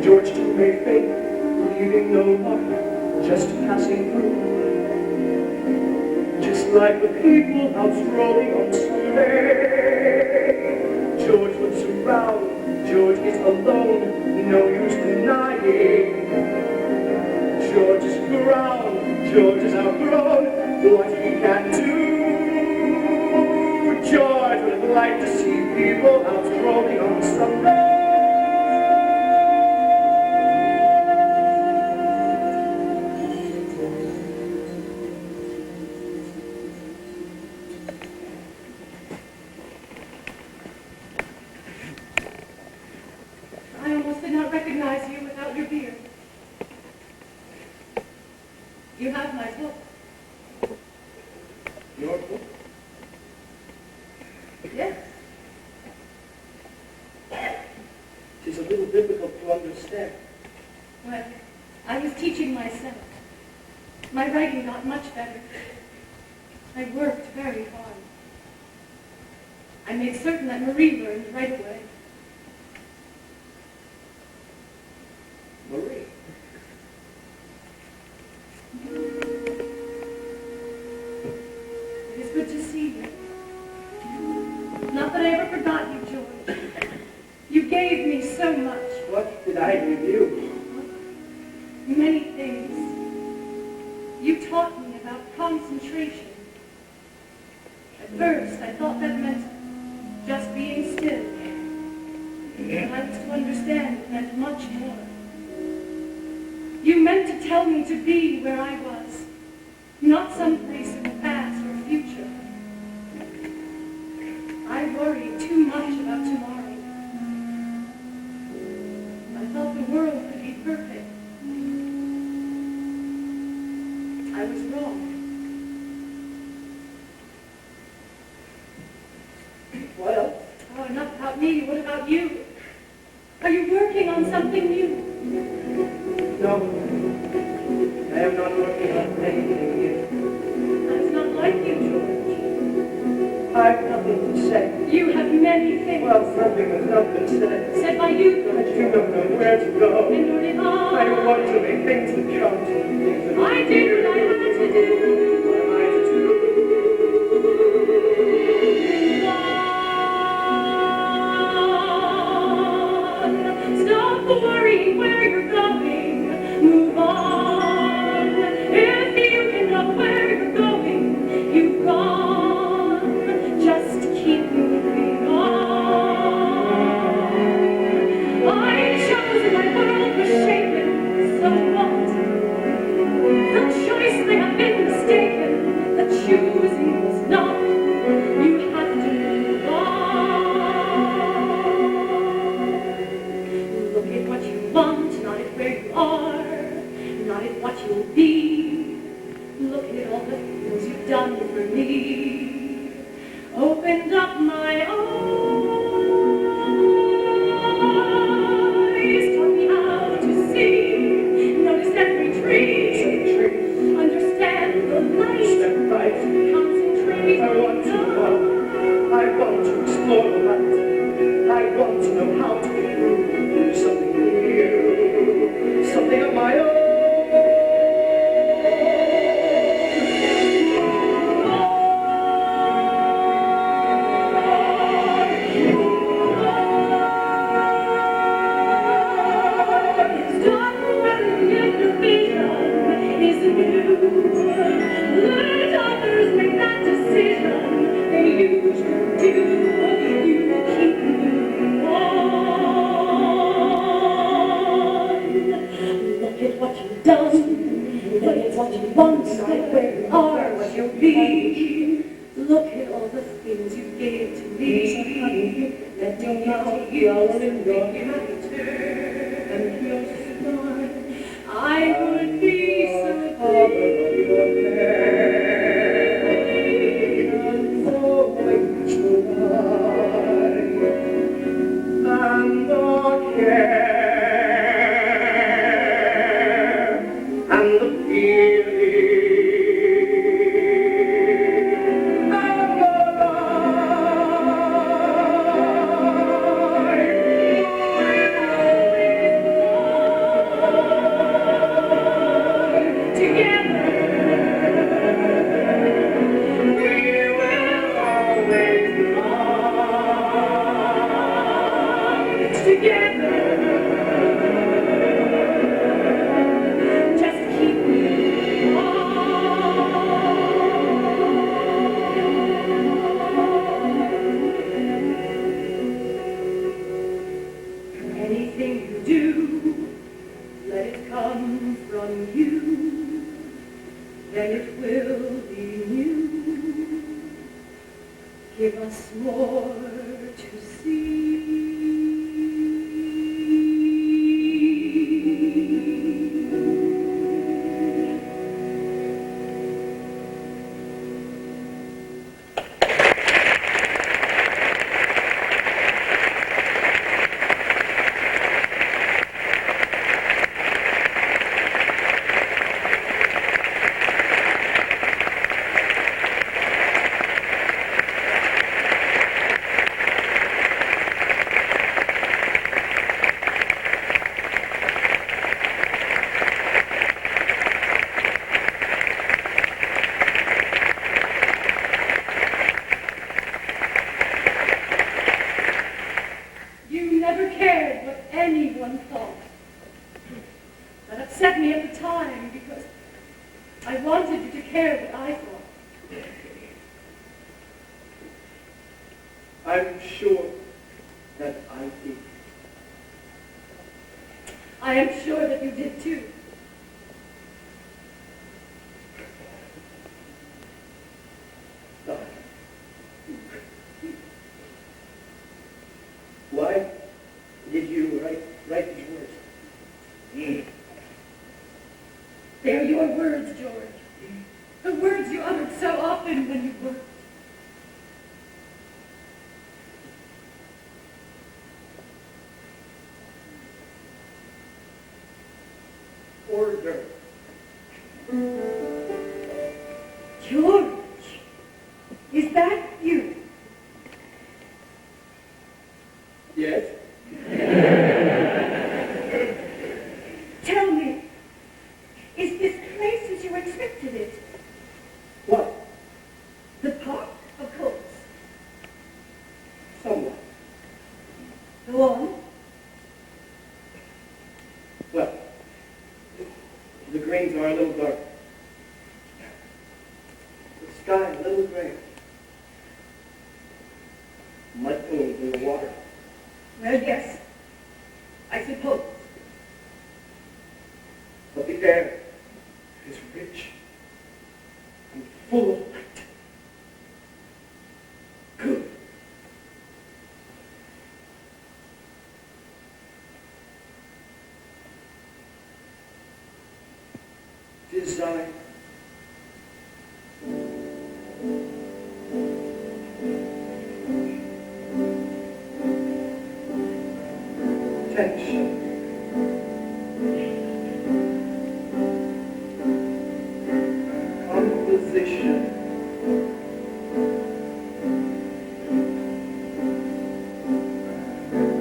George too may fade, leaving no mark, just passing through. Just like the people out strolling on Sunday. George looks around, George is alone, no use denying. George is ground, George is outgrown, what he can do. George would like to see people out strolling on Sunday. I almost did not recognize you without your beard. You have my book. Your book? Yes. It is a little difficult to understand. Well, I was teaching myself. My writing got much better. I worked very hard. I made certain that Marie learned right away. Marie? It is good to see you. Not that I ever forgot you, George. You gave me so much. What did I give you? Many things. You taught me about concentration. At first, I thought that meant just being still. But I was to understand it meant much more. You meant to tell me to be where I was, not someplace in the past or future. I worried too much about tomorrow. I thought the world could be perfect. I was wrong. What else? Oh, enough about me. What about you? Are you working on something new? No. I am not working on anything yet. That's not like you, George. I've nothing to say. You have many things. Well, something has not been said. Said by you, But George. you don't know where to go. And nor did I I. want to make things that count. Things that I did what I had to do. What am I to do? Stop worrying where you're going. Move on. If you can know where you're going, you've gone. Just keep moving on. I chose and my world was shaken. So what? The choice may have been mistaken. The choosing was not. You have to move on. Look at what you want, not at where you are, not at what you'll be. Look at all the things you've done for me. Opened up my eyes, taught me how to see, notice every tree, understand the light, Step right. concentrate I want to on walk. I want to explore the light. I want to know how to do something new, something of my own. Stop running if your vision isn't you. Let others make that decision. They usually do. You keep moving on. Look at what you've done. Look at what you want. Not where you are, what you'll be. Look at all the things you gave to me. That don't give to you. Make you and you'll smile. I would be so And the care and the feeling and the love give us more to see. Design. Tension. Composition.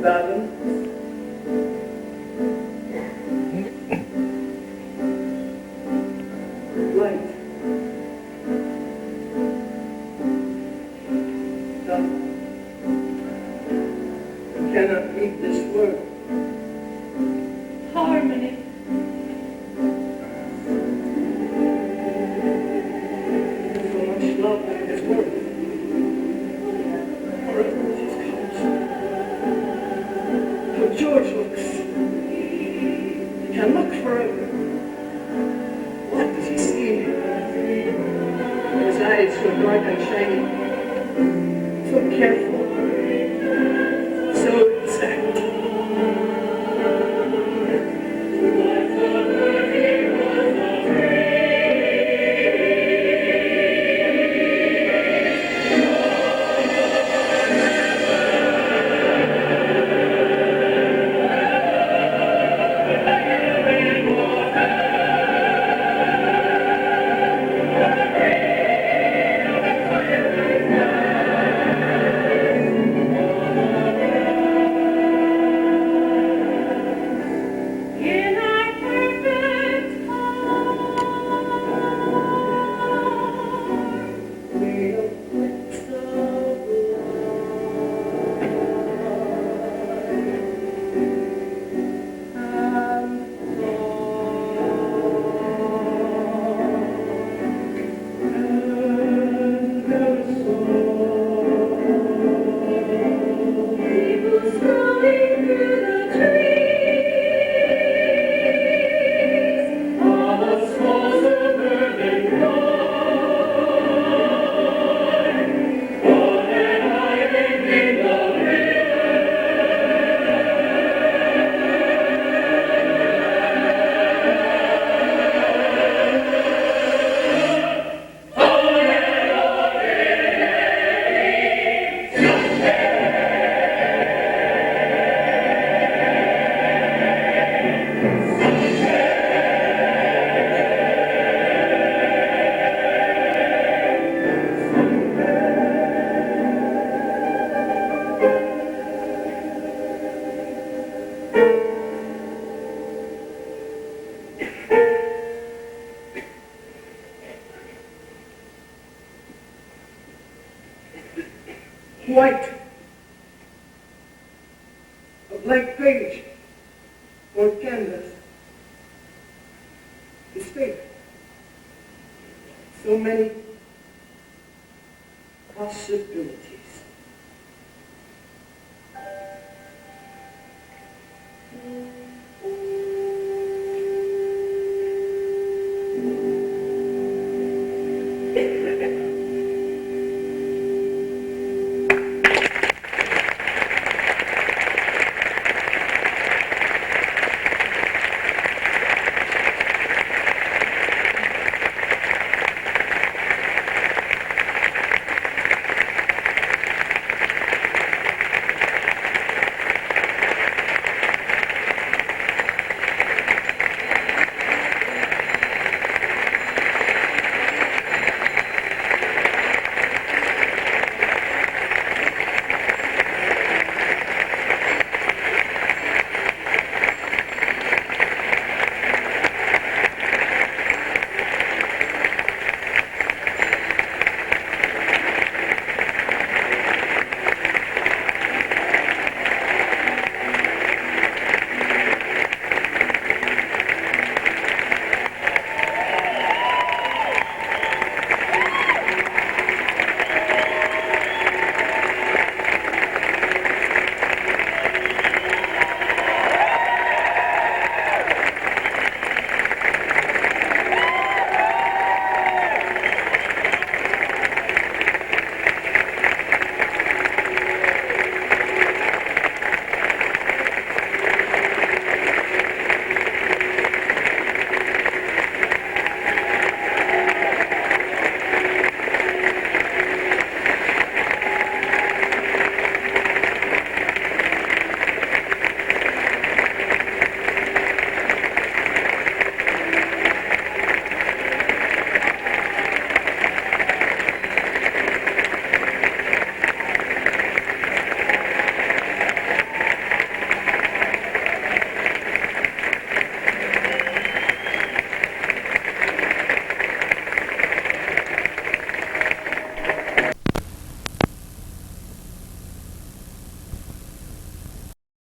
Balance. white. A blank page or canvas. His fate. So many possibilities.